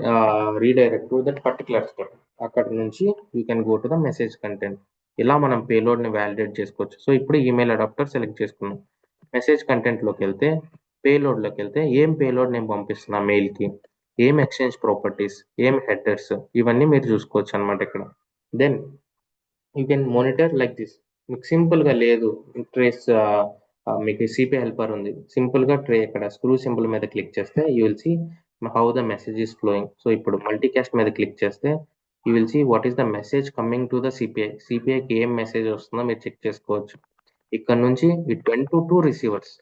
redirect to that particular step. అక్కడ నుంచి you can go to the message content. ఇలా మనం పేలోడ్ని వ్యాలిడేట్ చేసుకోవచ్చు. సో ఇప్పుడు ఈమెయిల్ అడాప్టర్ సెలెక్ట్ చేసుకున్నాం. మెసేజ్ కంటెంట్లోకి వెళ్తే, పేలోడ్లోకి వెళ్తే ఏం పేలోడ్ నేను పంపిస్తున్నా మెయిల్కి, ఏం ఎక్స్చేంజ్ ప్రాపర్టీస్, ఏం హెడర్స్, ఇవన్నీ మీరు చూసుకోవచ్చు అనమాట ఇక్కడ. Then you can monitor like this. మీకు సింపుల్గా లేదు ట్రేస్, మీకు సిపి హెల్పర్ ఉంది, సింపుల్గా ఇక్కడ స్క్రూ సింబల్ మీద క్లిక్ చేస్తే you will see how the message is flowing. So ఇప్పుడు మల్టీకాస్ట్ మీద క్లిక్ చేస్తే you will see what is the message coming to the CPI. సిపిఐకి ఏం మెసేజ్ వస్తుందో మీరు చెక్ చేసుకోవచ్చు. ఇక్కడ నుంచి it went to 2 receivers.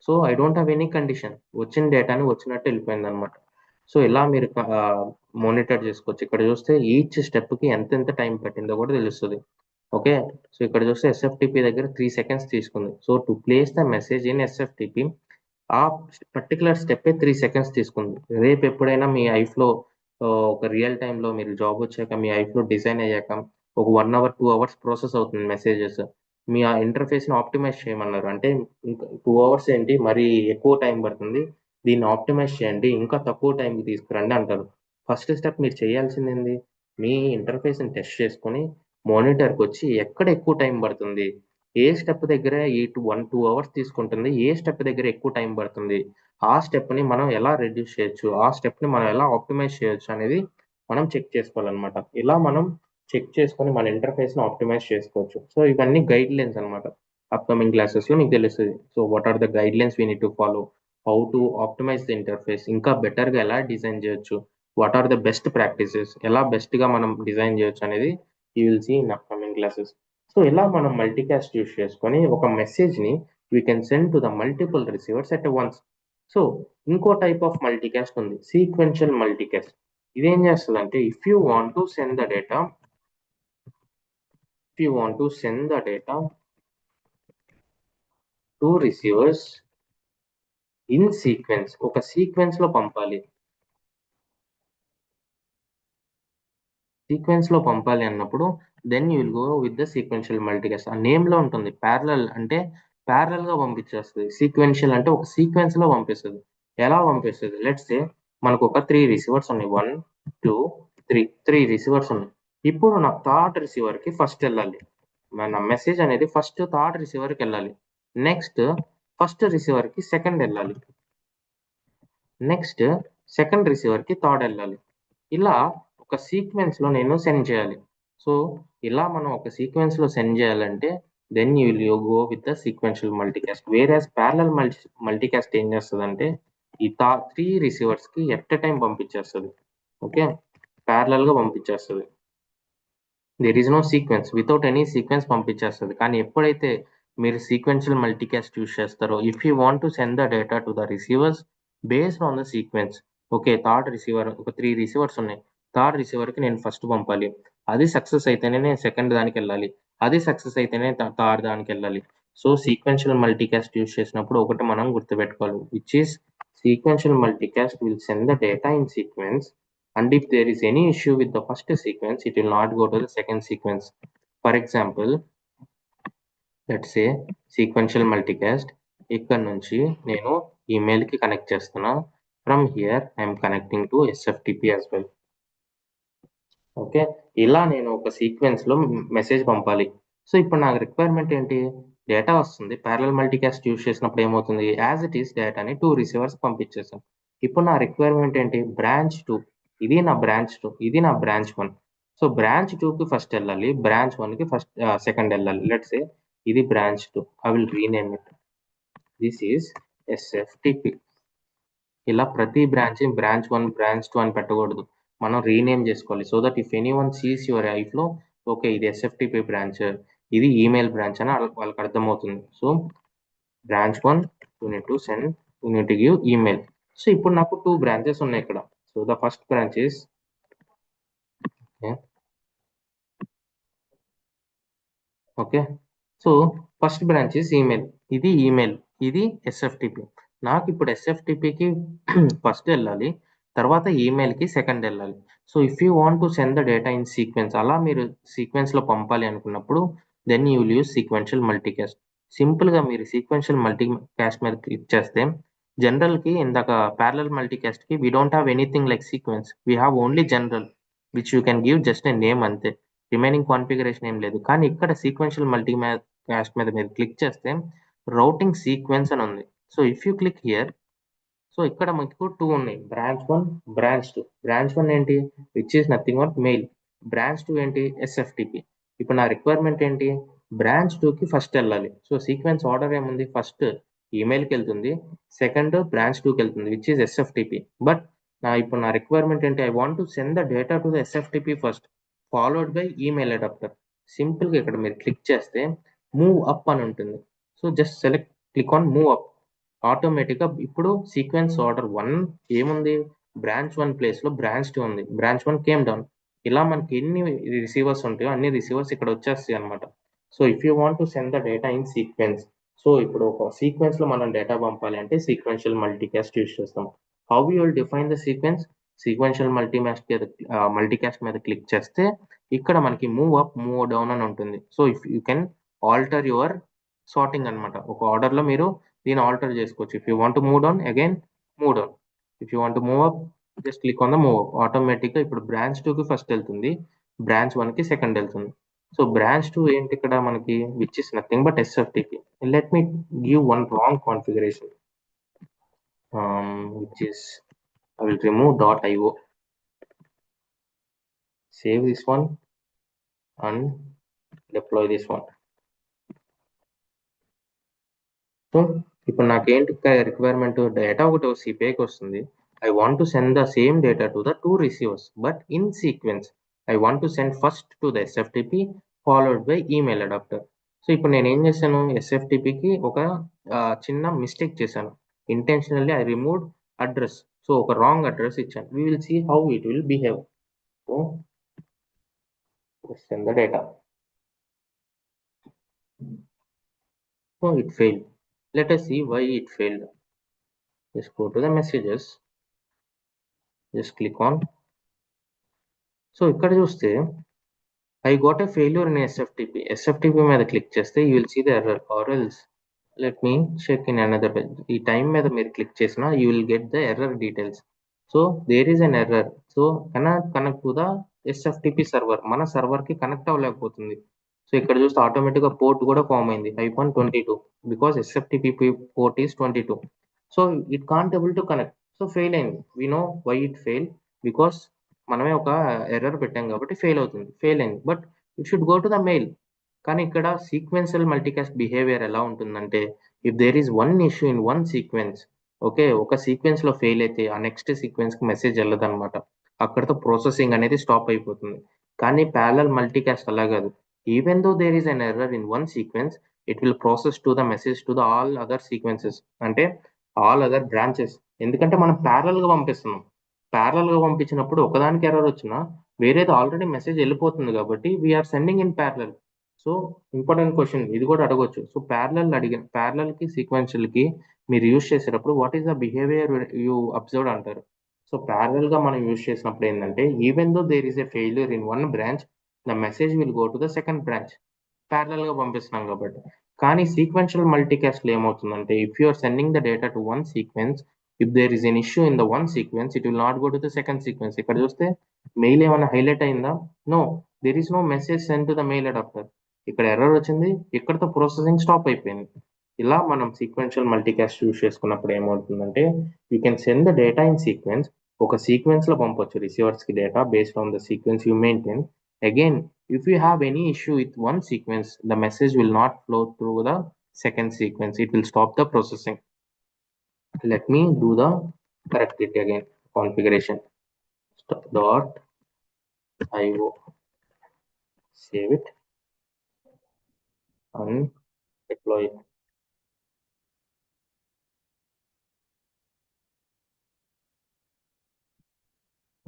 So I don't have any condition, వచ్చిన డేటాని వచ్చినట్టు వెళ్ళిపోయింది అనమాట. సో ఇలా మీరు మానిటర్ చేసుకోవచ్చు. ఇక్కడ చూస్తే ఈచ్ స్టెప్కి ఎంతెంత టైం పట్టిందో కూడా తెలుస్తుంది. ఓకే, సో ఇక్కడ చూస్తే SFTP దగ్గర 3 seconds తీసుకుంది. So to place the message in SFTP ఆ పర్టికులర్ స్టెప్పే 3 seconds తీసుకుంది. రేపు ఎప్పుడైనా మీ ఐఫ్లో ఒక రియల్ టైంలో మీరు జాబ్ వచ్చాక మీ ఐఫ్లో డిజైన్ అయ్యాక ఒక 1 hour 2 hours ప్రాసెస్ అవుతుంది మెసేజెస్. మీ ఆ ఇంటర్ఫేస్ని ఆప్టిమైజ్ చేయమన్నారు అంటే ఇంకా 2 hours ఏంటి, మరీ ఎక్కువ టైం పడుతుంది, దీన్ని ఆప్టిమైజ్ చేయండి, ఇంకా తక్కువ టైంకి తీసుకురండి అంటారు. ఫస్ట్ స్టెప్ మీరు చేయాల్సింది ఏంది? మీ ఇంటర్ఫేస్ని టెస్ట్ చేసుకొని మానిటర్కి వచ్చి ఎక్కడ ఎక్కువ టైం పడుతుంది, ఏ స్టెప్ దగ్గర ఈ 1-2 hours తీసుకుంటుంది, ఏ స్టెప్ దగ్గర ఎక్కువ టైం పడుతుంది, ఆ స్టెప్ని మనం ఎలా రెడ్యూస్ చేయొచ్చు, ఆ స్టెప్ని మనం ఎలా ఆప్టిమైజ్ చేయొచ్చు అనేది మనం చెక్ చేసుకోవాలన్నమాట. ఇలా మనం చెక్ చేసుకొని మన ఇంటర్ఫేస్ని ఆప్టిమైజ్ చేసుకోవచ్చు. సో ఇవన్నీ గైడ్ లైన్స్ అనమాట. అప్కమింగ్ క్లాసెస్లో మీకు తెలుస్తుంది. So what are the guidelines we need to follow, how to optimize the interface, ఇంకా బెటర్గా ఎలా డిజైన్ చేయొచ్చు, what are the best practices, ఎలా బెస్ట్గా మనం డిజైన్ చేయొచ్చు అనేది you will see in upcoming classes. So ఇలా మనం మల్టీకాస్ట్ యూస్ చేసుకొని ఒక మెసేజ్ని we can send to the multiple receivers at once. So ఇంకో టైప్ ఆఫ్ మల్టీకాస్ట్ ఉంది, సీక్వెన్షియల్ మల్టీకాస్ట్. ఇదేం చేస్తుంది అంటే if you want to send the data, to receivers in sequence, ఒక సీక్వెన్స్ లో పంపాలి. సీక్వెన్స్ లో పంపాలి అన్నప్పుడు then you will go with the sequential multicast. ఆ నేమ్ లో ఉంటుంది ప్యారలల్ అంటే ప్యారలల్ గా పంపించేస్తుంది. సీక్వెన్షియల్ అంటే ఒక సీక్వెన్స్ లో పంపిస్తుంది. ఎలా పంపిస్తుంది? లెట్స్ సే మనకు ఒక 3 రిసీవర్స్ ఉన్నాయి, 1 2 3 రిసీవర్స్ ఉన్నాయి. ఇప్పుడు నా థర్డ్ రిసీవర్ కి ఫస్ట్ వెళ్ళాలి, మన మెసేజ్ అనేది ఫస్ట్ థర్డ్ రిసీవర్ కి వెళ్ళాలి. నెక్స్ట్ ఫస్ట్ రిసీవర్ కి సెకండ్ వెళ్ళాలి, నెక్స్ట్ సెకండ్ రిసీవర్ కి థర్డ్ వెళ్ళాలి. ఇలా ఒక సీక్వెన్స్ లో నేను సెండ్ చేయాలి. సో ఇలా మనం ఒక సీక్వెన్స్ లో సెండ్ చేయాలంటే then you will go with the sequential multicast. వేరే ప్యారలల్ మల్టీకాస్ట్ ఏం చేస్తుంది ఈ 3 రిసీవర్స్ కి ఎట్ ఎ టైం పంపించేస్తుంది. ఓకే, ప్యారలల్ గా పంపించేస్తుంది. There is no sequence, without any sequence పంపించేస్తుంది. కానీ ఎప్పుడైతే మీరు సీక్వెన్షియల్ మల్టీకాస్ట్ యూస్ చేస్తారో, if you want to send the data to the receivers based on the sequence. Okay, third receiver ఒక 3 receivers ఉన్నాయి, థర్డ్ రిసీవర్ కి నేను ఫస్ట్ పంపాలి, అది సక్సెస్ అయితేనే నేను సెకండ్ దానికి వెళ్ళాలి, అది సక్సెస్ అయితేనే థర్డ్ దానికి వెళ్ళాలి. సో సీక్వెన్షియల్ మల్టీకాస్ట్ యూస్ చేసినప్పుడు ఒకటి మనం గుర్తుపెట్టుకోవాలి, which is sequential multicast will send the data in sequence, and if there is any issue with the first sequence it will not go to the second sequence. For example, let's say sequential multicast, ఇక్కడ నుంచి నేను email కి connect చేస్తున్నా, from here I'm connecting to SFTP as well. Okay, ఇలా నేను ఒక sequence లో message పంపాలి. సో ఇప్పుడు నాకు రిక్వైర్మెంట్ ఏంటి? డేటా వస్తుంది. ప్యారలల్ మల్టీకాస్ట్ యూస్ చేసినప్పుడు ఏమవుతుంది, యాజ్ ఇట్ ఈస్ డేటాని 2 రిసీవర్స్ పంపించేసాం. ఇప్పుడు నా రిక్వైర్మెంట్ ఏంటి? బ్రాంచ్ 2, ఇది నా బ్రాంచ్ 2, ఇది నా బ్రాంచ్ 1. సో బ్రాంచ్ 2 కి ఫస్ట్ వెళ్ళాలి, బ్రాంచ్ 1 కి ఫస్ట్ సెకండ్ వెళ్ళాలి. లెట్స్ సే ఇది branch 2, I will rename it, this is SFTP. ఇలా ప్రతి బ్రాంచ్ 1 బ్రాంచ్ 2 అని పెట్టకూడదు, మనం రీనేమ్ చేసుకోవాలి. So that if any one sees your iFlow okay ఇది SFTP బ్రాంచ్, ఇది ఈమెయిల్ బ్రాంచ్ అని వాళ్ళకి అర్థమవుతుంది. So branch 1 you need to send, you need to give email. So ఇప్పుడు నాకు 2 బ్రాంచెస్ ఉన్నాయి ఇక్కడ. So the first branch is okay. So first branch is email. ఇది ఈమెయిల్, ఇది ఎస్ఎఫ్టిపి. నాకు ఇప్పుడు ఎస్ఎఫ్టిపికి ఫస్ట్ వెళ్ళాలి, తర్వాత ఈమెయిల్కి సెకండ్ వెళ్ళాలి. So if you want to send the data in sequence, అలా మీరు సీక్వెన్స్లో పంపాలి అనుకున్నప్పుడు then you will use sequential multicast. సింపుల్గా మీరు సీక్వెన్షియల్ మల్టీకాస్ట్ మీద క్లిక్ చేస్తే జనరల్కి ఇందాక ప్యారలల్ మల్టీకాస్ట్కి we don't have anything like sequence, we have only general which you can give just a name అంతే. రిమైనింగ్ కాన్ఫిగరేషన్ ఏం లేదు. కానీ ఇక్కడ సీక్వెన్షియల్ మల్టీకాస్ట్ మీద మీరు క్లిక్ చేస్తే రౌటింగ్ సీక్వెన్స్ అని ఉంది. So if you click here, so ఇక్కడ మనకు 2 ఉన్నాయి, బ్రాంచ్ 1, బ్రాంచ్ 2. బ్రాంచ్ 1 ఏంటి, which is nothing but mail. Branch 2 ఏంటి, ఎస్ఎఫ్టిపి. ఇప్పుడు నా రిక్వైర్మెంట్ ఏంటి, బ్రాంచ్ 2కి ఫస్ట్ వెళ్ళాలి. సో సీక్వెన్స్ ఆర్డర్ ఏముంది, ఫస్ట్ ఈమెయిల్కి వెళ్తుంది, సెకండ్ బ్రాంచ్ 2కి వెళ్తుంది విచ్ ఈస్ ఎస్ఎఫ్టిపి. బట్ ఇప్పుడు నా రిక్వైర్మెంట్ ఏంటి, I want to send the data to the SFTP first followed by email adapter. సింపుల్గా ఇక్కడ మీరు క్లిక్ చేస్తే మూవ్ అప్ అని ఉంటుంది. So just select, click on move up. ఆటోమేటిక్గా ఇప్పుడు సీక్వెన్స్ ఆర్డర్ 1 ఏముంది, బ్రాంచ్ 1 ప్లేస్లో బ్రాంచ్ 2 ఉంది, బ్రాంచ్ 1 కేమ్ డౌన్. ఇలా మనకి ఎన్ని రిసీవర్స్ ఉంటాయో అన్ని రిసీవర్స్ ఇక్కడ వచ్చేస్తాయి అనమాట. So if you want to send the data in sequence, so ఇప్పుడు ఒక సీక్వెన్స్లో మనం డేటా పంపాలి అంటే సీక్వెన్షియల్ మల్టీకాస్ట్ యూస్ చేస్తాం. How you will define the sequence, sequential multicast మీద క్లిక్ చేస్తే ఇక్కడ మనకి మూవ్ అప్ మూవ్ డౌన్ అని ఉంటుంది. So if you can alter your sorting అనమాట. ఒక ఆర్డర్లో మీరు దీన్ని ఆల్టర్ చేసుకోవచ్చు. If you want to move down again move down, if you want to move up just click on the move up. ఆటోమేటిక్గా ఇప్పుడు బ్రాంచ్ 2కి ఫస్ట్ వెళ్తుంది, బ్రాంచ్ 1కి సెకండ్ వెళ్తుంది. సో బ్రాంచ్ 2 ఏంటి ఇక్కడ మనకి, which is nothing but SFTP. Let me give one wrong configuration which is I will remove .io, save this one and deploy this one. So ఇప్పుడు నాకేంటి requirement, data ఒకటి సిపిఐకి వస్తుంది. I want to send the same data to the 2 receivers but in sequence. I want to send first to the SFTP followed by email adapter. So ఇప్పుడు నేను ఏం చేశాను, ఎస్ఎఫ్టిపికి ఒక చిన్న మిస్టేక్ చేశాను. Intentionally I removed address. So ఒక wrong address ఇచ్చాను. We will see how it will behave. So send the data. So it failed. Let us see why it failed. Just go to the messages. Just click on. So ఇక్కడ చూస్తే I got a failure in SFTP. SFTP మీద click చేస్తే you will see the error or else. Let me check in another page. ఈ time మీద మీరు click చేసినా you will get the error details. So there is an error. So cannot connect to the SFTP server. మన సర్వర్కి connect అవ్వలేకపోతుంది. So ఇక్కడ చూస్తే ఆటోమేటిక్గా port కూడా form అయింది 5.22 because SFTP port is 22. So it can't able to connect. So fail అయింది. We know why it fail, because మనమే ఒక error పెట్టాం కాబట్టి ఫెయిల్ అవుతుంది. ఫెయిల్ అయింది but it should go to the mail. కానీ ఇక్కడ సీక్వెన్షియల్ మల్టీకాస్ట్ బిహేవియర్ ఎలా ఉంటుందంటే, if there is one issue in one sequence, okay, ఒక సీక్వెన్స్లో ఫెయిల్ అయితే ఆ నెక్స్ట్ సీక్వెన్స్కి మెసేజ్ వెళ్ళదన్నమాట. అక్కడతో ప్రాసెసింగ్ అనేది స్టాప్ అయిపోతుంది. కానీ ప్యారలల్ మల్టీకాస్ట్ అలా కాదు. Even though there is an error in one sequence, it will process to the message to the all other sequences, అంటే ఆల్ అదర్ బ్రాంచెస్. ఎందుకంటే మనం ప్యారలల్గా పంపిస్తున్నాం. ప్యారలల్గా పంపించినప్పుడు ఒకదానికి ఎర్రర్ వచ్చినా వేరేది ఆల్రెడీ మెసేజ్ వెళ్ళిపోతుంది కాబట్టి we are sending in parallel. So important question ఇది కూడా అడగొచ్చు. సో ప్యారలల్కి సీక్వెన్షియల్కి మీరు యూజ్ చేసేటప్పుడు what is the behaviour you observe అంటారు. సో ప్యారలల్గా మనం యూజ్ చేసినప్పుడు ఏంటంటే, even though there is a failure in one branch, the message will go to the second branch. ప్యారలల్గా పంపిస్తున్నాం కాబట్టి. కానీ సీక్వెన్షియల్ మల్టీకాస్ట్లో ఏమవుతుందంటే, if you are sending the data to one sequence, if there is an issue in the one sequence, it will not go to the second sequence. ఇక్కడ చూస్తే mail ఏమైనా highlight అయిందా, no, there is no message send to the mail adapter. ఇక్కడ error వచ్చింది, ఇక్కడతో processing stop అయిపోయింది. ఇలా మనం సీక్వెన్షియల్ మల్టీకాస్ట్ యూజ్ చేసుకున్నప్పుడు ఏమవుతుందంటే, you can send the data in sequence. ఒక సీక్వెన్స్లో పంపొచ్చు రిసీవర్స్కి data based on the sequence you maintain. Again, if you have any issue with one sequence, the message will not flow through the second sequence. It will stop the processing. Let me do the correct it again. Configuration dot io. Save it and deploy it.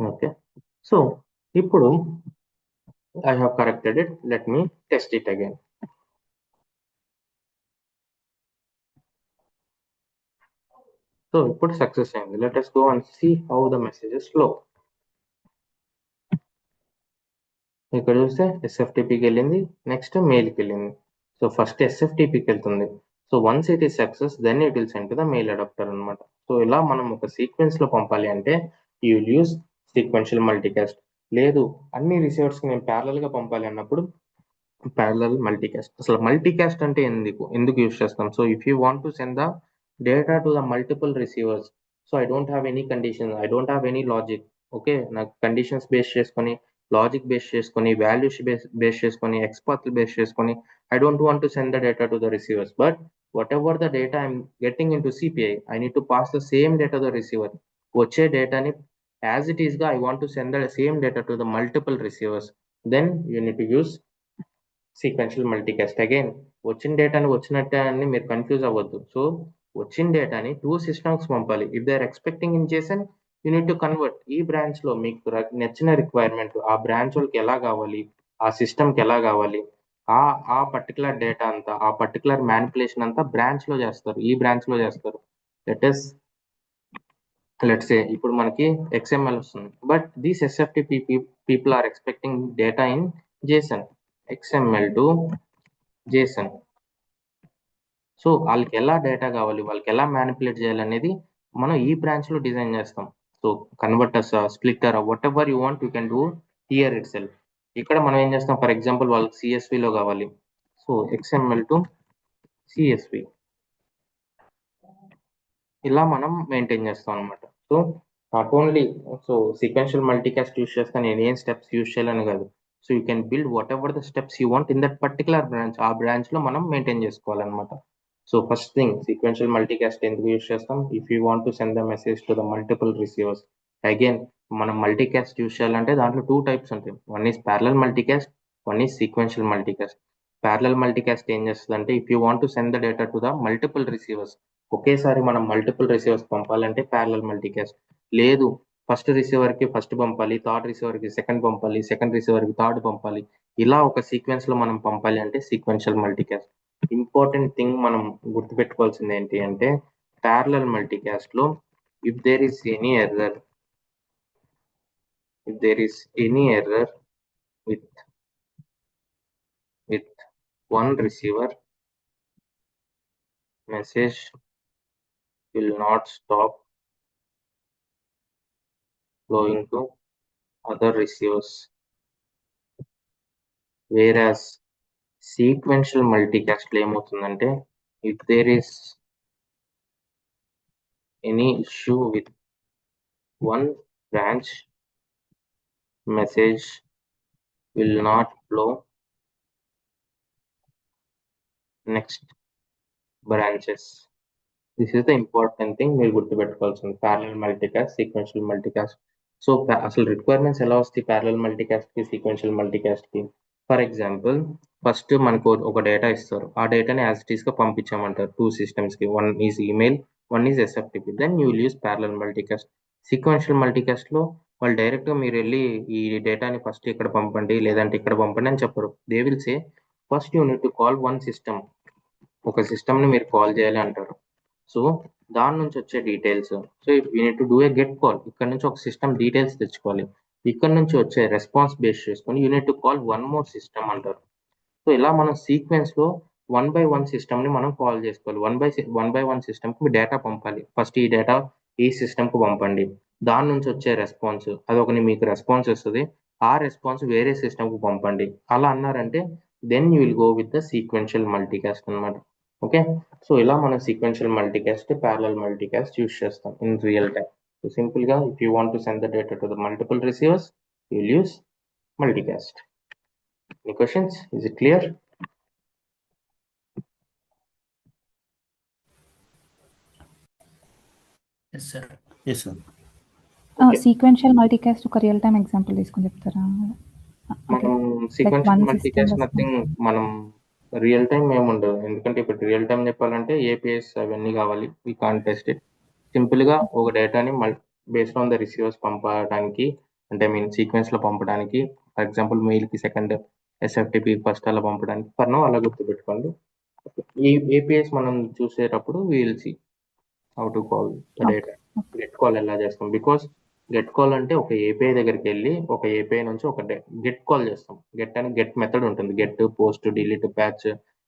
Okay. So ఇప్పుడు I have corrected it. Let me test it again. So ఇప్పుడు success అయింది. Let us go and see how the messages flow. ఇక్కడ చూస్తే ఎస్ఎఫ్టిపికి వెళ్ళింది, next మెయిల్కి వెళ్ళింది. So first ఎస్ఎఫ్టిపికి వెళ్తుంది. So once it is success then it will send to the mail adapter అనమాట. సో ఇలా మనం ఒక సీక్వెన్స్ లో పంపాలి అంటే you will use sequential multicast. లేదు అన్ని రిసీవర్స్ కి నేను ప్యారలల్ గా పంపాలి అన్నప్పుడు ప్యారలల్ మల్టీకాస్ట్. అసలు మల్టీకాస్ట్ అంటే ఎందుకు యూస్ చేస్తాం? So if you want to send the data to the multiple receivers, so I don't have any condition, I don't have any logic. Okay, నాకు కండిషన్స్ బేస్ చేసుకొని, logic base చేసుకొని, values base చేసుకొని, XPath base చేసుకొని I don't want to send the data to the receivers. But what ever the data I'm getting in to CPI, I need to pass the same data to the receiver. వచ్చే డేటాని as it is గా I want to send the same data to the multiple receivers. Then you need to use sequential multicast. Again వచ్చిన డేటాని వచ్చినట్టే అని మీరు confuse అవ్వద్దు. So వచ్చిన డేటాని 2 సిస్టమ్స్ పంపాలి. If they are expecting in JSON you need to convert. ఈ బ్రాంచ్ లో మీకు నచ్చిన రిక్వైర్మెంట్ ఆ బ్రాంచ్ వాళ్ళకి ఎలా కావాలి, ఆ సిస్టమ్ కి ఎలా కావాలి, ఆ ఆ పర్టికులర్ డేటా అంతా, ఆ పర్టికులర్ మ్యానిపులేషన్ అంతా బ్రాంచ్ లో చేస్తారు, ఈ బ్రాంచ్ లో చేస్తారు. లెట్స్ సే ఇప్పుడు మనకి XML వస్తుంది, but these SFTP people are expecting data in JSON, XML to JSON. So వాళ్ళకి ఎలా డేటా కావాలి, వాళ్ళకి ఎలా మ్యానిపులేట్ చేయాలి అనేది మనం ఈ బ్రాంచ్ లో డిజైన్ చేస్తాం. So converters, splitter, what ever you want you can do here it self. ఇక్కడ మనం ఏం చేస్తాం, ఫర్ ఎగ్జాంపుల్ వాళ్ళకి CSV లో కావాలి, సో XML టు CSV ఇలా మనం మెయింటైన్ చేస్తాం అనమాట. So not only so sequential multicast use చేస్తాను నేను ఏం స్టెప్స్ యూస్ చేయాలని కాదు. So you can build what ever the steps you want in that particular branch. ఆ బ్రాంచ్ లో మనం మెయింటైన్ చేసుకోవాలన్నమాట. So first thing sequential multicast ఎందుకు యూస్ చేస్తాం? If you want to send the message to the multiple receivers. Again మనం multicast use చేయాలంటే దాంట్లో 2 types ఉంటాయి. One is parallel multicast, one is sequential multicast. Parallel multicast ఏం చేస్తుంది అంటే if you want to send the data to the multiple receivers, ఒకేసారి మనం multiple receivers పంపాలంటే ప్యారలల్ మల్టీకాస్ట్. లేదు ఫస్ట్ రిసీవర్ కి ఫస్ట్ పంపాలి, థర్డ్ రిసీవర్ కి సెకండ్ పంపాలి, సెకండ్ రిసీవర్ కి థర్డ్ పంపాలి, ఇలా ఒక సీక్వెన్స్ లో మనం పంపాలి అంటే సీక్వెన్షియల్ మల్టీకాస్ట్. ఇంపార్టెంట్ థింగ్ మనం గుర్తుపెట్టుకోవాల్సింది ఏంటి అంటే ప్యారలల్ మల్టీకాస్ట్ లో if there is any error, if there is any error with one receiver, message will not stop flowing to other receivers. Whereas sequential multicast లో ఏమవుతుందంటే if there is any issue with one branch, message will not flow next branches. This is the important thing మీరు గుర్తుపెట్టుకోవాల్సింది parallel multicast, sequential multicast. So అసలు requirements ఎలా వస్తాయి parallel multicast కి, sequential multicast కి? For example first మనకు ఒక data ఇస్తారు, ఆ డేటాని యాజ్ ఇట్ ఈస్ గా పంపించామంటారు 2 సిస్టమ్స్ కి, one is email, one is SFTP. Then you will use parallel multicast. Sequential multicast లో వాళ్ళు డైరెక్ట్ గా మీరు వెళ్ళి ఈ డేటాని ఫస్ట్ ఇక్కడ పంపండి లేదంటే ఇక్కడ పంపండి అని చెప్పరు. They will say first you need to call one system, ఒక సిస్టమ్ ని మీరు కాల్ చేయాలి అంటారు. సో దాని నుంచి వచ్చే details, so you need to do a get call, ఇక్కడ నుంచి ఒక సిస్టమ్ డీటెయిల్స్ తెచ్చుకోవాలి, ఇక్కడ నుంచి వచ్చే రెస్పాన్స్ బేస్ చేసుకొని you need to call one more system అంటారు. సో ఇలా మనం సీక్వెన్స్ లో 1 by 1 సిస్టమ్ ని మనం కాల్ చేసుకోవాలి. 1 by 1 సిస్టమ్ కి డేటా పంపాలి. ఫస్ట్ ఈ డేటా ఈ సిస్టమ్ కు పంపండి, దాని నుంచి వచ్చే రెస్పాన్స్ అదొకటి మీకు రెస్పాన్స్ వస్తుంది, ఆ రెస్పాన్స్ వేరే సిస్టమ్ కు పంపండి. అలా అన్నారంటే then you will go with the sequential multicast అనమాట. ఓకే, సో ఇలా మనం sequential multicast, parallel multicast use చేస్తాం in real time. So simple గా if you want to send the data to the multiple receivers you will use multicast. Any questions? Is it clear? Yes, sir. Yes sir. Sequential multicast ఒక real time example తీసుకొని చెప్తారా? మనం sequential one multicast system nothing, మనం real time ఏముండదు, ఎందుకంటే ఇప్పుడు real time చెప్పాలంటే APIs అవన్నీ కావాలి. We can't test it. Simple గా ఒక డేటాని బేస్డ్ ఆన్ ద రిసీవర్స్ పంపడానికి అంటే సీక్వెన్స్లో పంపడానికి, ఫర్ ఎగ్జాంపుల్ మెయిల్కి సెకండ్, ఎస్ఎఫ్టిపి ఫస్ట్ అలా పంపడానికి. ఫర్ నౌ అలా గుర్తుపెట్టుకోండి. ఈ ఏపీఎస్ మనం చూసేటప్పుడు we'll see how to call the data. Get call ఎలా చేస్తాం, బికాస్ గెట్ కాల్ అంటే ఒక ఏపీఐ దగ్గరికి వెళ్ళి ఒక ఏపీఐ నుంచి ఒక గెట్ కాల్ చేస్తాం. గెట్ అని గెట్ మెథడ్ ఉంటుంది, గెట్, పోస్ట్, డిలీట్, ప్యాచ్,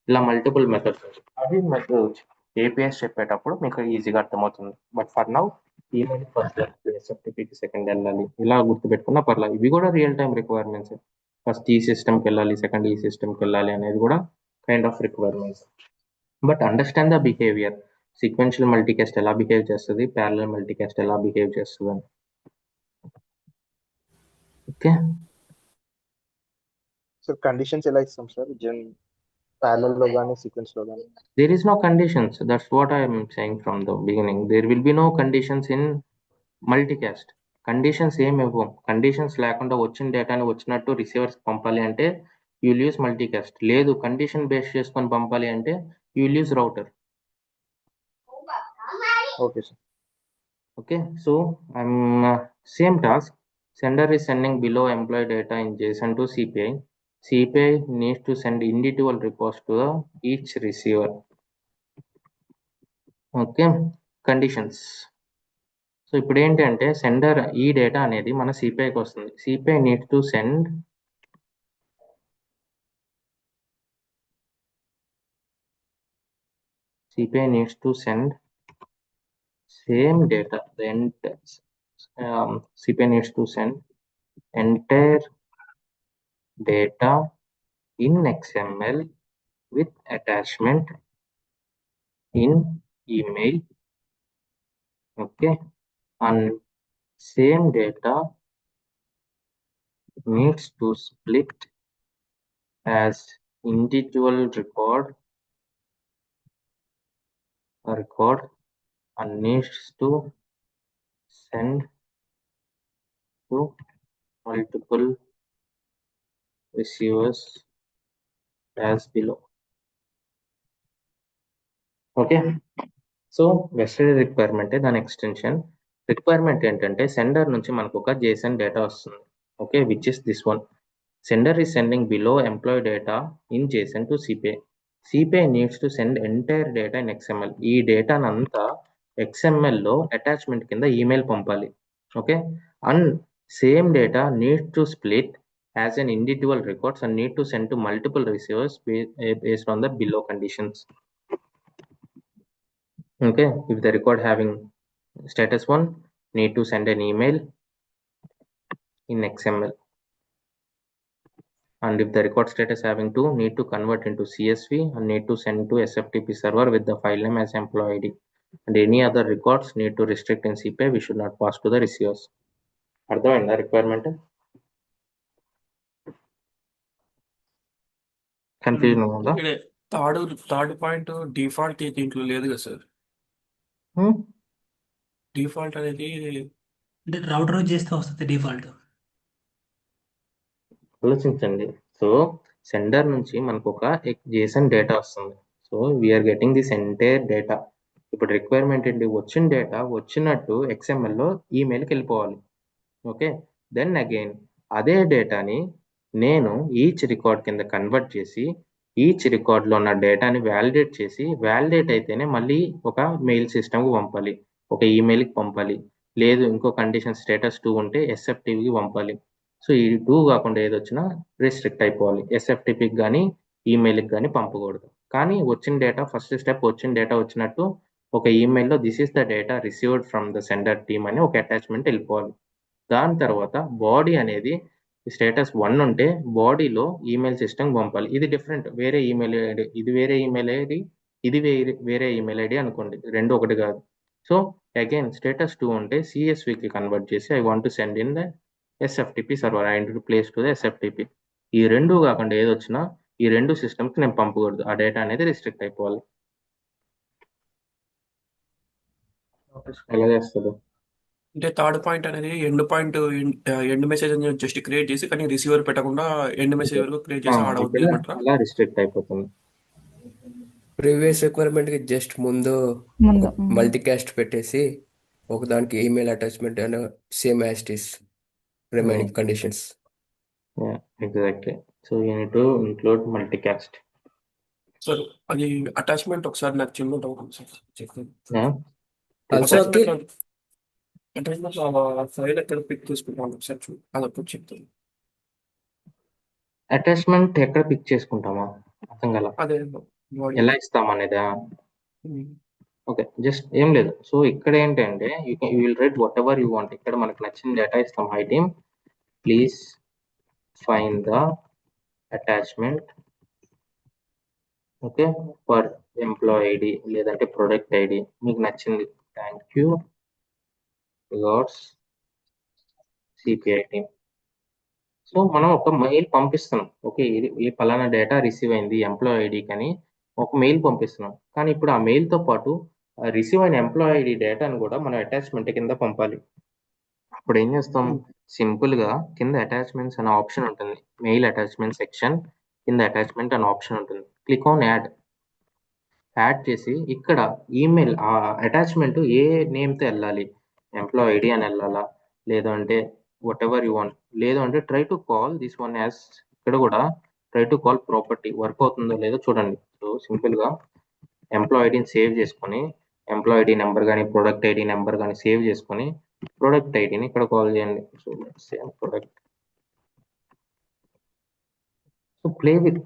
ఇలా మల్టిపుల్ మెథడ్స్. అవి మెథడ్స్ ఏపీఎస్ చెప్పేటప్పుడు మీకు ఈజీగా అర్థమవుతుంది. But for now email first ఎస్ఎఫ్టిపికి సెకండ్ వెళ్ళాలి, ఇలా గుర్తుపెట్టుకున్నా పర్లేదు. ఇవి కూడా రియల్ టైమ్ రిక్వైర్మెంట్స్. ఫస్ట్ ఈ సిస్టమ్కి వెళ్ళాలి, సెకండ్ ఈ సిస్టమ్కి వెళ్ళాలి అనేది కూడా kind of requirements. But understand the behaviour. Sequential multicast ఎలా బిహేవ్ చేస్తుంది, ప్యారలల్ మల్టీకాస్ట్ ఎలా బిహేవ్ చేస్తుంది అని. ఓకే, సార్ కండిషన్స్ ఎలా ఇస్తాం సార్ ప్యారలల్ లో కానీ సీక్వెన్స్ లో కానీ? there is no conditions. That's what I am saying from the beginning. There will be no conditions in multicast. Conditions ఏమి ఇవ్వం. కండిషన్స్ లేకుండా వచ్చిన డేటాని వచ్చినట్టు రిసీవర్స్ పంపాలి అంటే యూ యూస్ మల్టీకాస్ట్. లేదు కండిషన్ బేస్ చేసుకొని పంపాలి అంటే you use router. Okay sir. Okay, so same task. Sender is sending below employee data in JSON to CPI. CPI needs to send individual records to each receiver. Okay, conditions. So ఇప్పుడు ఏంటంటే sender ఈ data అనేది మన సిపిఐకి వస్తుంది. CPI needs to send same data. CPI needs to send entire data in XML with attachment in email. Okay, and same data needs to split as individual record and needs to send to multiple receivers as below. Okay, so vested requirement దాని extension. Requirement ఏంటంటే sender నుంచి మనకు ఒక JSON data వస్తుంది. Okay, which is this one. Sender is sending below employee data in JSON to CPI. CPI needs to send entire data in XML. ఈ డేటాను అంతా XML-లో attachment కింద ఈమెయిల్ పంపాలి. Okay, and same data need to split as an individual records and need to send to multiple receivers based on the below conditions. Okay, if the record having status 1, need to send an email in XML, and if the record status having 2, need to convert into CSV and need to send to SFTP server with the file name as employee ID, and any other records need to restrict in CPI. We should not pass to the receivers. అర్థమైందా requirement? Confusion ఉందా? Third point default దీంట్లో లేదు కదా sir. Default అనేది అంటే router చేస్తే వస్తుంది default. ఆలోచించండి. సో సెండర్ నుంచి మనకు ఒక JSON డేటా వస్తుంది. So we are getting this entire data. ఇప్పుడు రిక్వైర్మెంట్ ఏంటి, వచ్చిన డేటా వచ్చినట్టు XML-లో ఈమెయిల్కి వెళ్ళిపోవాలి. ఓకే, దెన్ అగైన్ అదే డేటాని నేను ఈచ్ రికార్డ్ కింద కన్వర్ట్ చేసి ఈచ్ రికార్డ్లో ఉన్న డేటాని వ్యాలిడేట్ చేసి, వ్యాలిడేట్ అయితేనే మళ్ళీ ఒక మెయిల్ సిస్టమ్కి పంపాలి, ఒక ఈమెయిల్కి పంపాలి. లేదు ఇంకో కండిషన్ స్టేటస్ 2 ఉంటే SFTPకి పంపాలి. సో ఈ 2 కాకుండా ఏది వచ్చినా రిస్ట్రిక్ట్ అయిపోవాలి. SFTPకి కానీ ఈమెయిల్కి కానీ పంపకూడదు. కానీ వచ్చిన డేటా ఫస్ట్ స్టెప్, వచ్చిన డేటా వచ్చినట్టు ఒక ఈమెయిల్లో this is the data received from the sender team అని ఒక అటాచ్మెంట్ వెళ్ళిపోవాలి. దాని తర్వాత బాడీ అనేది స్టేటస్ 1 ఉంటే బాడీలో ఈమెయిల్ సిస్టమ్ పంపాలి. ఇది డిఫరెంట్, వేరే ఈమెయిల్ ఐడి, ఇది వేరే ఈమెయిల్ ఐడి, ఇది వేరే ఈమెయిల్ ఐడి అనుకోండి, రెండు ఒకటి కాదు. సో అగైన్ స్టేటస్ 2 ఉంటే CSVకి కన్వర్ట్ చేసి I want to send in the SFTP server, I want to place to the SFTP. ఈ రెండు కాకుండా ఏది వచ్చినా ఈ రెండు సిస్టమ్కి నేను పంపకూడదు. ఆ డేటా అనేది రిస్ట్రిక్ట్ అయిపోవాలి. ఎలా చేస్తుంది అంటే థర్డ్ పాయింట్ అనేది ఎండ్ పాయింట్, ఎండ్ మెసేజ్ అని జస్ట్ క్రియేట్ చేసి కానీ రిసీవర్ పెట్టకుండా ఎండ్ మెసేజ్ వరకు క్రియేట్ చేసి ఆడ అవుతుంది అనమాట. అలా రిస్ట్రిక్ట్ అయిపోతుంది. ప్రీవియస్ రిక్వైర్మెంట్ కి జస్ట్ ముందు మల్టీకాస్ట్ పెట్టేసి ఒకదానికి email attachment and same as it is remaining conditions. Yeah, exactly. So you need to include multicast. Sir అది అటాచ్మెంట్ ఒకసారి నాకు చిన్న డౌట్ ఉంది సార్ చెప్తాను. Yeah. Also, Akhil, attachment file ఎక్కడ పిక్ చేసుకుంటాను ఒకసారి అది అప్పుడు చెప్తాను. అటాచ్మెంట్ ఎక్కడ పిక్ చేసుకుంటామా అర్థం కల అదే బాడీ. ఎలా ఇస్తామనేదా? ఓకే, జస్ట్ ఏం లేదు. సో ఇక్కడ ఏంటంటే you will write what ever you want. ఇక్కడ మనకు నచ్చిన డేటా ఇస్తాం. High team please find the attachment, okay, for employee ID లేదంటే ప్రొడక్ట్ ఐడి మీకు నచ్చింది. Thank you regards CPI team. So మనం ఒక మెయిల్ పంపిస్తున్నాం. ఓకే, ఇది ఈ పలానా డేటా రిసీవ్ అయింది ఎంప్లాయీ ఐడికి అని ఒక మెయిల్ పంపిస్తున్నాం. కానీ ఇప్పుడు ఆ మెయిల్తో పాటు రిసీవ్ అయిన ఎంప్లాయీ ఐడి డేటాను కూడా మనం అటాచ్మెంట్ కింద పంపాలి. అప్పుడు ఏం చేస్తాం? సింపుల్గా కింద అటాచ్మెంట్స్ అనే ఆప్షన్ ఉంటుంది. మెయిల్ అటాచ్మెంట్ సెక్షన్ కింద అటాచ్మెంట్ అనే ఆప్షన్ ఉంటుంది. క్లిక్ ఆన్ యాడ్ చేసి ఇక్కడ ఈమెయిల్ ఆ అటాచ్మెంట్ ఏ నేమ్తో వెళ్ళాలి, ఎంప్లాయీ ఐడి అని వెళ్ళాలా, లేదంటే వాట్ ఎవర్ యూ వాంట్, లేదు అంటే try to call this one as, ఇక్కడ కూడా try to call property work అవుతుందో లేదో చూడండి. సో సింపుల్గా ఎంప్లాయీ ఐడిని సేవ్ చేసుకొని ఎంప్లాయీ ఐడి నెంబర్ కానీ ప్రొడక్ట్ ఐడి నెంబర్ కానీ సేవ్ చేసుకొని ప్రొడక్ట్ ఐడిని ఇక్కడ కాల్ చేయండి. So same product. So play with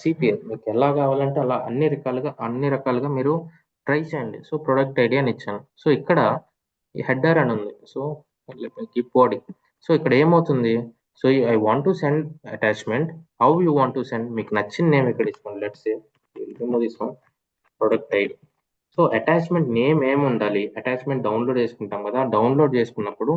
CPI మీకు ఎలా కావాలంటే అలా అన్ని రకాలుగా మీరు ట్రై చేయండి. సో ప్రొడక్ట్ ఐడి అని ఇచ్చాను. సో ఇక్కడ ఈ హెడర్ అని ఉంది. So body. సో ఇక్కడ ఏమవుతుంది? So I want to send attachment, how you want to send, మీకు నచ్చిన నేమ్ ఇక్కడ ఇసుకోండి. లెట్స్ సే తీసుకోండి product ID. So attachment name ఏమి ఉండాలి? అటాచ్మెంట్ డౌన్లోడ్ చేసుకుంటాం కదా, డౌన్లోడ్ చేసుకున్నప్పుడు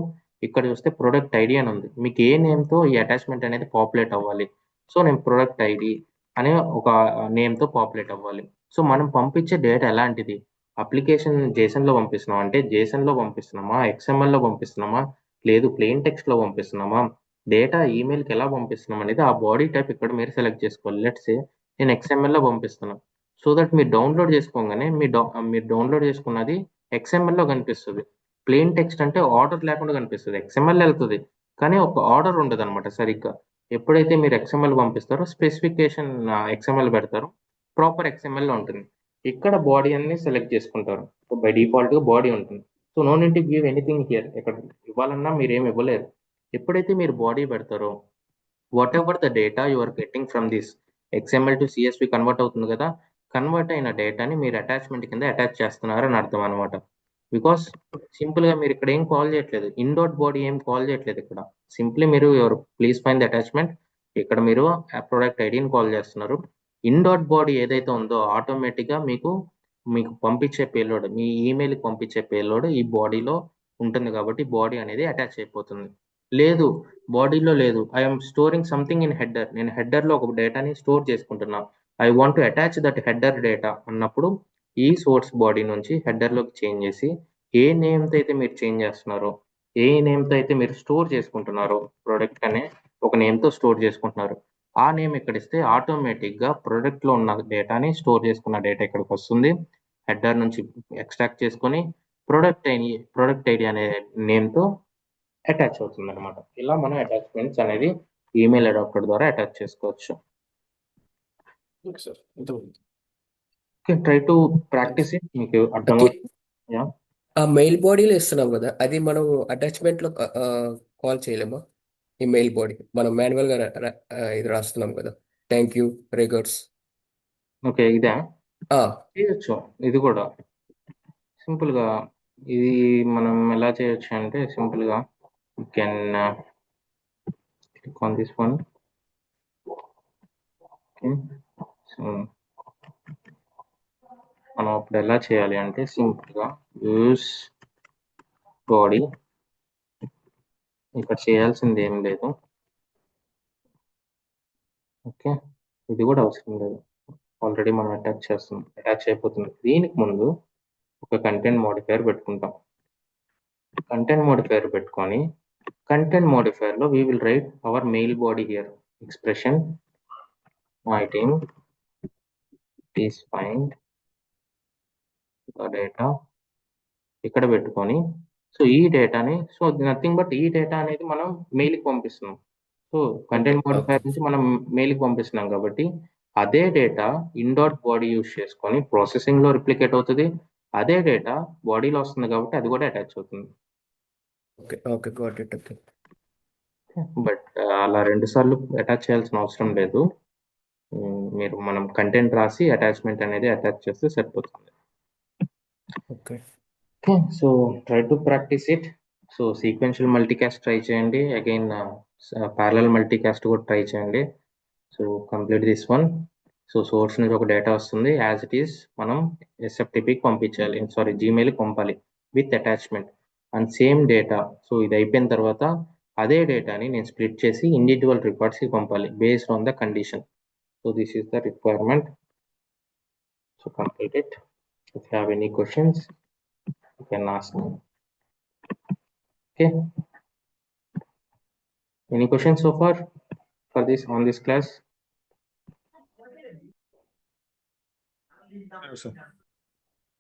ఇక్కడ చూస్తే ప్రొడక్ట్ ఐడి అని ఉంది. మీకు ఏ నేమ్తో ఈ అటాచ్మెంట్ అనేది పాపులేట్ అవ్వాలి? సో నేను ప్రొడక్ట్ ఐడి అనే ఒక నేమ్తో పాపులేట్ అవ్వాలి. సో మనం పంపించే డేటా ఎలాంటిది? అప్లికేషన్ జేసన్లో పంపిస్తున్నామా అంటే జేసన్లో పంపిస్తున్నామా, ఎక్స్ఎంఎల్లో పంపిస్తున్నామా, లేదు ప్లెయిన్ టెక్స్ట్లో పంపిస్తున్నామా, డేటా ఈమెయిల్కి ఎలా పంపిస్తున్నాం అనేది ఆ బాడీ టైప్ ఇక్కడ మీరు సెలెక్ట్ చేసుకోవాలి. లెట్స్ సే నేను ఎక్స్ఎంఎల్లో పంపిస్తున్నాను. సో దట్ మీరు డౌన్లోడ్ చేసుకోగానే మీరు డౌన్లోడ్ చేసుకున్నది ఎక్స్ఎంఎల్లో కనిపిస్తుంది. ప్లెయిన్ టెక్స్ట్ అంటే ఆర్డర్ లేకుండా కనిపిస్తుంది. ఎక్స్ఎంఎల్ వెళ్తుంది కానీ ఒక ఆర్డర్ ఉండదు అనమాట సరిగ్గా. ఎప్పుడైతే మీరు ఎక్స్ఎంఎల్ పంపిస్తారో స్పెసిఫికేషన్ ఎక్స్ఎంఎల్ పెడతారో ప్రాపర్ ఎక్స్ఎంఎల్లో ఉంటుంది. ఇక్కడ బాడీ అన్ని సెలెక్ట్ చేసుకుంటారు. సో బై డిఫాల్ట్గా బాడీ ఉంటుంది. So no need to give anything here. ఇక్కడ ఇవ్వాలన్నా మీరు ఏమి ఇవ్వలేరు. ఎప్పుడైతే మీరు బాడీ పెడతారో whatever the data you are getting from this XML to CSV convert అవుతుంది కదా, కన్వర్ట్ అయిన డేటాని మీరు అటాచ్మెంట్ కింద అటాచ్ చేస్తున్నారు అని అర్థం అనమాట. బికాస్ సింపుల్గా మీరు ఇక్కడ ఏం కాల్ చేయట్లేదు, ఇన్డాట్ బాడీ ఏం కాల్ చేయట్లేదు. ఇక్కడ సింప్లీ మీరు your please find the attachment, ఇక్కడ మీరు ప్రొడక్ట్ ఐడిని కాల్ చేస్తున్నారు. ఇన్డాట్ బాడీ ఏదైతే ఉందో ఆటోమేటిక్గా మీకు పంపించే పేలోడ్, మీ ఈమెయిల్కి పంపించే పేలోడ్ ఈ బాడీలో ఉంటుంది కాబట్టి బాడీ అనేది అటాచ్ అయిపోతుంది. లేదు బాడీలో లేదు, I'm storing something in header, నేను హెడర్లో ఒక డేటాని స్టోర్ చేసుకుంటున్నా, I want to attach that header data అన్నప్పుడు ఈ సోర్స్ బాడీ నుంచి హెడర్లోకి చేంజ్ చేసి ఏ నేమ్తో అయితే మీరు చేంజ్ చేస్తున్నారో, ఏ నేమ్తో అయితే మీరు స్టోర్ చేసుకుంటున్నారో, ప్రొడక్ట్ అనే ఒక నేమ్తో స్టోర్ చేసుకుంటున్నారు, ఆ నేమ్ ఇక్కడ ఇస్తే ఆటోమేటిక్గా ప్రొడక్ట్లో ఉన్న డేటాని స్టోర్ చేసుకున్న డేటా ఇక్కడికి వస్తుంది. హెడర్ నుంచి ఎక్స్ట్రాక్ట్ చేసుకొని ప్రొడక్ట్ ఐడి అనే నేమ్తో అటాచ్ అవుతుంది అనమాట. ఇలా మనం అటాచ్మెంట్స్ అనేది ఈమెయిల్ అడాప్టర్ ద్వారా అటాచ్ చేసుకోవచ్చు. ఓకే సార్, ఇంతకుముందు okay, try to practice it. మీకు అర్థం Akhil, ఆ మెయిల్ బాడీలో ఇస్తున్నాం కదా, అది మనం అటాచ్మెంట్ లో కాల్ చేయలేమా? ఈ మెయిల్ బాడీ మనం మాన్యువల్ గా ఇది రాస్తున్నాం కదా, థ్యాంక్ యూ రిగార్డ్స్. ఓకే, ఇదే చేయొచ్చు. ఇది కూడా సింపుల్గా ఇది మనం ఎలా చేయొచ్చు అంటే సింపుల్గా you can click on this one. Okay, so మనం అప్పుడు ఎలా చేయాలి అంటే సింపుల్గా యూస్ బాడీ, ఇక్కడ చేయాల్సింది ఏం లేదు. ఓకే, ఇది కూడా అవసరం లేదు, ఆల్రెడీ మనం అటాచ్ అయిపోతుంది. దీనికి ముందు ఒక కంటెంట్ మోడిఫైయర్ పెట్టుకుంటాం. కంటెంట్ మోడిఫైయర్ పెట్టుకొని కంటెంట్ మోడిఫైయర్లో we will write our mail body here, expression my team please find the data ఇక్కడ పెట్టుకొని సో ఈ డేటాని నథింగ్ బట్ ఈ డేటా అనేది మనం మెయిల్కి పంపిస్తున్నాం. సో కంటెంట్ ఓకే మోడిఫైయర్ నుంచి మనం మెయిల్కి పంపిస్తున్నాం కాబట్టి అదే డేటా ఇండాట్ బాడీ యూస్ చేసుకొని ప్రాసెసింగ్లో రిప్లికేట్ అవుతుంది. అదే డేటా బాడీలో వస్తుంది కాబట్టి అది కూడా అటాచ్ అవుతుంది. Okay okay got it. Okay but అలా 2 సార్లు అటాచ్ చేయాల్సిన అవసరం లేదు. మీరు మనం కంటెంట్ రాసి అటాచ్మెంట్ అనేది అటాచ్ చేస్తే సరిపోతుంది. Okay okay, so try to practice it. So sequential multicast try చేయండి, అగైన్ ప్యారలల్ మల్టీకాస్ట్ కూడా ట్రై చేయండి. So complete this one. So source నుంచి ఒక డేటా వస్తుంది, యాజ్ ఇట్ ఈస్ మనం ఎస్ఎఫ్టిపికి పంపించాలి, సారీ జీమెయిల్కి పంపాలి with attachment and same data. So ఇది అయిపోయిన తర్వాత అదే డేటాని నేను స్ప్లిట్ చేసి ఇండివిజువల్ రికార్డ్స్కి పంపాలి based on the condition. So this is the requirement. So complete it. If you have any questions, you can ask me. Okay. Any questions so far for this on this class?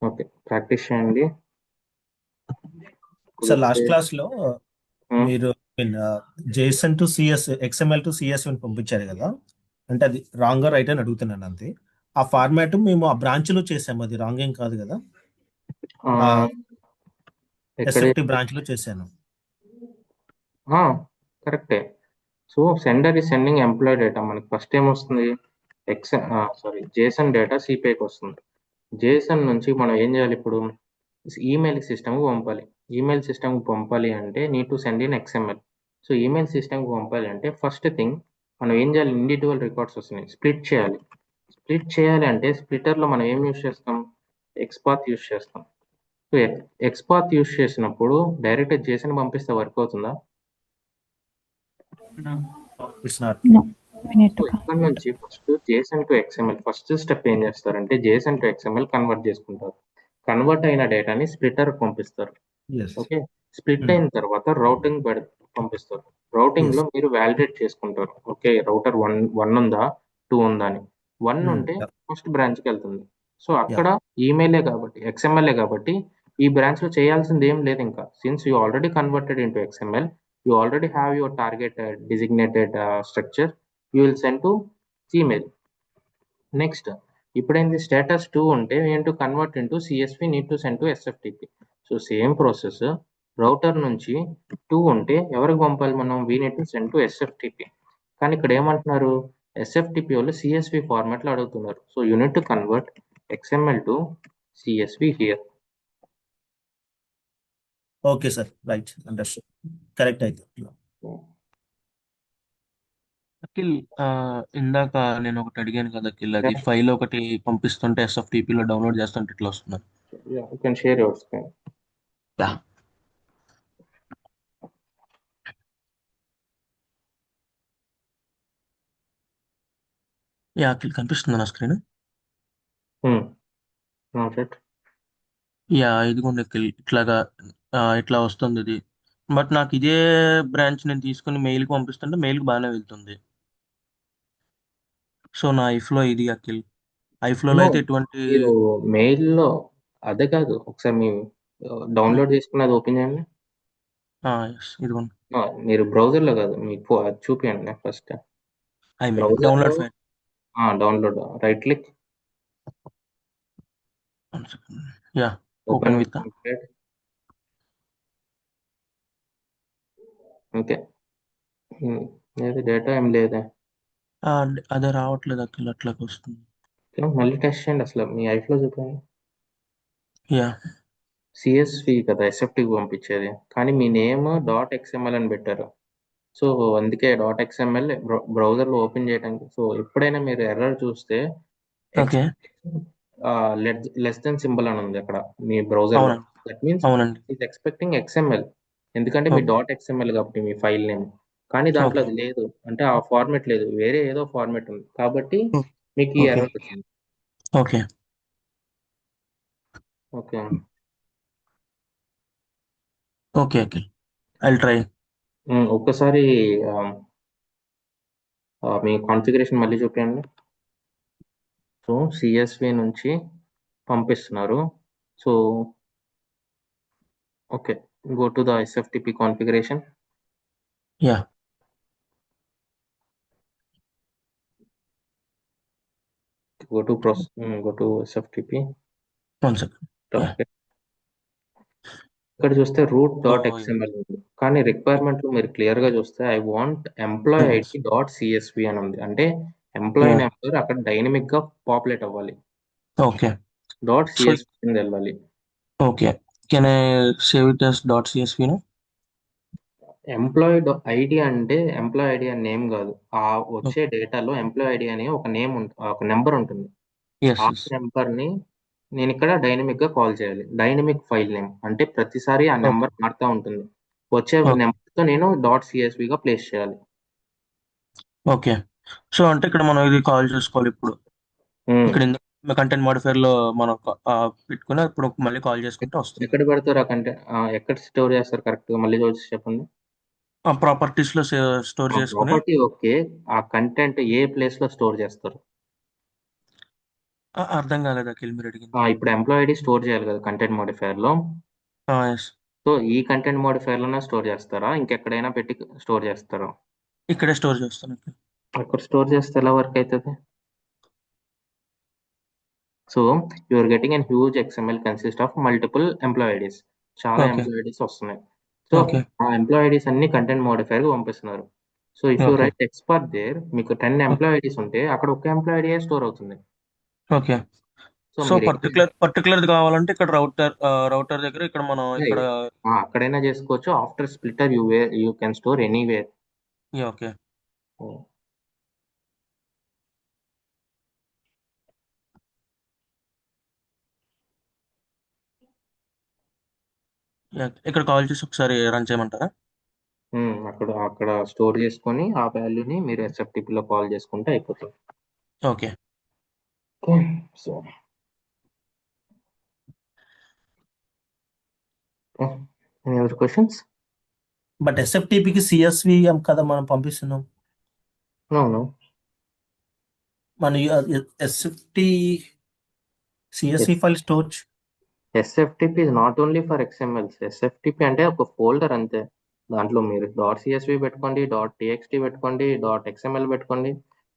Okay. Practice చేయండి. Sir last class లో Hmm. మీరు Jason to CS XML to CSV పంపించారు కదా, అంటే అది wrong right అని అడుగుతున్నాను అంతే. ఆ ఫార్మాట్ మేము ఆ బ్రాంచ్ లో చేసాము, అది రాంగ్ ఏం కాదు కదా. SFT బ్రాంచ్ లో చేశాను. కరెక్టే. సో సెండర్ ఈ సెండింగ్ ఎంప్లాయ్ డేటా మనకి ఫస్ట్ ఏం వస్తుంది, జేసన్ డేటా సిపిఐకి వస్తుంది. జేసన్ నుంచి మనం ఏం చేయాలి, ఇప్పుడు ఈమెయిల్ సిస్టమ్కి పంపాలి. ఈమెయిల్ సిస్టమ్కి పంపాలి అంటే need to send in XML. So email సిస్టమ్కి పంపాలి అంటే ఫస్ట్ థింగ్ మనం ఏం చేయాలి, ఇండివిజువల్ రికార్డ్స్ వస్తున్నాయి, స్ప్లిట్ చేయాలి. స్ప్లిట్ చేయాలి అంటే స్ప్లిటర్లో మనం ఏం యూస్ చేస్తాం, ఎక్స్పాత్ యూస్ చేస్తాం. సో ఎక్స్పాత్ యూస్ చేసినప్పుడు డైరెక్ట్ జేసన్ పంపిస్తే వర్క్ అవుతుందా? It's not. No, we need so to ఇక్కడ నుంచి first Jason to XML first step ఏం చేస్తారంటే జేసన్ టు XML కన్వర్ట్ చేసుకుంటారు. కన్వర్ట్ అయిన డేటాని స్ప్లిటర్ పంపిస్తారు. ఓకే, స్ప్లిట్ అయిన తర్వాత రౌటింగ్ పంపిస్తారు. రౌటింగ్ లో మీరు వ్యాలిడేట్ చేసుకుంటారు, ఓకే రౌటర్ 1 ఉందా 2 ఉందా అని. 1 ఉంటే ఫస్ట్ బ్రాంచ్ కి వెళ్తుంది. సో అక్కడ ఈమెయిలే కాబట్టి XML కాబట్టి ఈ బ్రాంచ్ లో చేయాల్సింది ఏం లేదు ఇంకా. Since you already converted into XML, you already have your target designated structure, you will send to Gmail. Next ఇప్పుడైంది స్టేటస్ 2 ఉంటే to convert into CSV, need to send to SFTP. So same process, router నుంచి 2 ఉంటే ఎవరికి పంపాలి మనం, we need to send to SFTP. కానీ ఇక్కడ ఏమంటున్నారు, SFTP వాళ్ళు CSV ఫార్మాట్లో అడుగుతున్నారు. So you need to convert XML to CSV here. Okay sir, right, understand, correct అయితే. అఖిల్, ఇందాక నేను ఒకటి అడిగాను కదా అఖిల్, అది ఫైల్ ఒకటి పంపిస్తుంటే SFTP లో డౌన్లోడ్ చేస్తుంటే ఇట్లా వస్తున్నారు. You can share your screen. Akhil కనిపిస్తుంది నా స్క్రీన్? Not it. ఇదిగోండి అఖిల్, ఇట్లా వస్తుంది ఇది. బట్ నాకు ఇదే బ్రాంచ్ నేను తీసుకుని మెయిల్కి పంపిస్తుంటే మెయిల్కి బాగానే వెళ్తుంది. సో నా ఐఫ్లో ఇది అఖిల్, ఐఫ్లోలో అయితే ఎటువంటి మీరు మెయిల్లో అదే కాదు, ఒకసారి మీ డౌన్లోడ్ చేసుకున్నది ఓపెన్ చేయండి. ఇదిగోండి, మీరు బ్రౌజర్లో కాదు, మీకు అది చూపించండి first. I mean download file. Download, right click, open with. Okay, ఏది డేటా ఏం లేదా, అదే రావట్లేదు అఖిల్, అట్లాగే వస్తుంది. మళ్ళీ టెస్ట్ చేయండి. అసలు మీ ఐఫ్లో చూపించండి. యా CSV కదా SFTకి పంపించేది, కానీ మీ నేమ్ .xml అని పెట్టారు. సో అందుకే .xml బ్రౌజర్లో ఓపెన్ చేయడానికి. సో ఎప్పుడైనా మీరు ఎర్రర్ చూస్తే ఓకే, లెస్ దెన్ సింబల్ అని ఉంది అక్కడ మీ బ్రౌజర్. దట్ మీన్స్ అవునండి. ఈజ్ ఎక్స్పెక్టింగ్ XML, ఎందుకంటే మీ .xml కాబట్టి మీ ఫైల్ నేమ్. కానీ దాంట్లో అది లేదు, అంటే ఆ ఫార్మెట్ లేదు, వేరే ఏదో ఫార్మెట్ ఉంది కాబట్టి మీకు ఈ ఎర్రర్ వచ్చింది. Okay okay okay Akhil, I'll try. ఒక్కసారి మీ కాన్ఫిగరేషన్ మళ్ళీ చూపించండి. సో CSV నుంచి పంపిస్తున్నారు. So okay, go to the SFTP configuration. Yeah. Go to SFTP. One second. Yeah. Okay. ఇక్కడ చూస్తే రూట్ డాట్ Oh, ఎక్స్ఎంఎల్ ఉంది, కానీ రిక్వైర్మెంట్ లో మీరు క్లియర్ గా చూస్తే I want employ yes. ID dot CSV అని ఉంది. అంటే ఎంప్లాయీ Yeah. నెంబర్ అక్కడ డైనమిక్ గా పాపులేట్ అవ్వాలి, Okay. డాట్ So, సిఎస్వి కింద వెళ్ళాలి. okay. Can I save it as .csv now? Employee ID అంటే ఎంప్లాయీ ఐడి అనే నేమ్ కాదు, ఆ వచ్చే డేటాలో ఎంప్లాయీ ఐడి అనే ఒక ఒక నెంబర్ ఉంటుంది. Yes, ఆ yes. నెంబర్ ని నేను ఇక్కడ డైనమిక్ గా కాల్ చేయాలి. డైనమిక్ ఫైల్ నేమ్ అంటే ప్రతిసారి ఆ Okay. నెంబర్ మారుతూ ఉంటుంది. వచ్చే Okay. నెంబర్ తో నేను డాట్ సిఎస్వి గా ప్లేస్ చేయాలి. ఓకే. సో అంటే ఇక్కడ మనం ఇది కాల్ చేసుకోవాలి ఇప్పుడు. ఇక్కడ కంటెంట్ మాడిఫైర్ లో మనం పెట్టుకుని ఇప్పుడు మళ్ళీ కాల్ చేసుకుంటే వస్తుంది. ఎక్కడ పెడతారు ఆ కంటెంట్, ఎక్కడ స్టోర్ చేస్తారు కరెక్ట్ గా మళ్ళీ చూసి చెప్పండి. ఆ ప్రాపర్టీస్ లో స్టోర్ చేసుకుని ప్రాపర్టీ ఓకే, ఆ కంటెంట్ ఏ ప్లేస్ లో స్టోర్ చేస్తారు? అర్థం కాలేదు అఖిల్ మీరు అడిగింది. ఇప్పుడు ఎంప్లాయీ ఐడి స్టోర్ చేయాలి కదా కంటెంట్ మోడిఫైర్ లో. yes. సో ఈ కంటెంట్ మోడిఫైర్ లోనే స్టోర్ చేస్తారా, ఇంకెక్కడైనా పెట్టి స్టోర్ చేస్తారా? ఇక్కడే స్టోర్ చేస్తాను. అక్కడ స్టోర్ చేస్తే ఎలా వర్క్ అవుతుంది? So you are getting an huge XML consist of multiple employee IDs. చాలా Okay. ఎంప్లాయీ ఐడీస్ వస్తున్నాయి. So Okay. ఆ ఎంప్లాయీ ఐడీస్ అన్ని కంటెంట్ మోడిఫైర్ గా పంపిస్తున్నారు. So if you Okay. Right expert there, మీకు 10 ఎంప్లాయీ ఐడీస్ ఉంటే అక్కడ ఒక ఎంప్లాయీ ఐడి స్టోర్ అవుతుంది. ఓకే. సో సో మీరు పర్టికులర్ కావాలంటే ఇక్కడ రౌటర్ దగ్గర ఇక్కడ మనం ఇక్కడ అక్కడైనా చేసుకోవచ్చు. After splitter you can store anywhere. Okay. ఇక్కడ కాల్ చేసి ఒకసారి రన్ చేయమంటారా? అక్కడ స్టోర్ చేసుకొని ఆ వాల్యూని మీరు SFTP లో కాల్ చేసుకుంటే అయిపోతుంది. Okay. So any other questions? But ఎస్ఎఫ్టిపికి సిఎస్వి కదా మనం పంపిస్తున్నాం. అవును, మన SFT CSV file store. SFTP is not only for XML. SFTP అంటే ఒక ఫోల్డర్ అంతే. దాంట్లో మీరు .csv పెట్టుకోండి, .txt పెట్టుకోండి, .xml పెట్టుకోండి,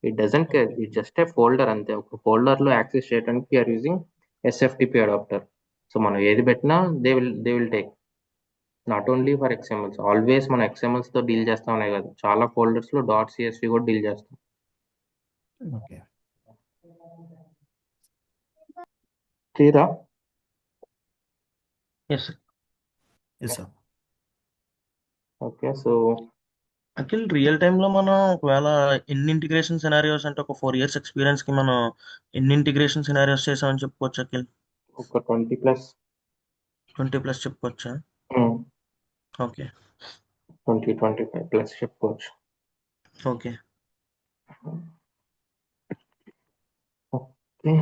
it doesn't care. It just a folder అంతే. ఒక ఫోల్డర్ లో యాక్సెస్ చేయడానికి are using SFTP adapter. So మనం ఏది పెట్టినా they will take. Not only for XMLs. Always మనం XMLs తో డీల్ చేస్తామనే కాదు, చాలా ఫోల్డర్స్ లో .csv కూడా డీల్ చేస్తాం. ఓకే. క్లియరా? Yes sir. Okay. So Akhil real time లో మనం ఒకవేళ ఎన్ని ఇంటిగ్రేషన్ సినారియోస్ అంటే ఒక 4 years ఎక్స్పీరియన్స్ కి మనం ఎన్ని ఇంటిగ్రేషన్ సినారియోస్ చేసామని చెప్పుకోవచ్చు అఖిల్? ఒక 20+. 20+ చెప్పుకోవచ్చా? ఓకే. 25+ చెప్పుకోవచ్చు. ఓకే. ఓకే.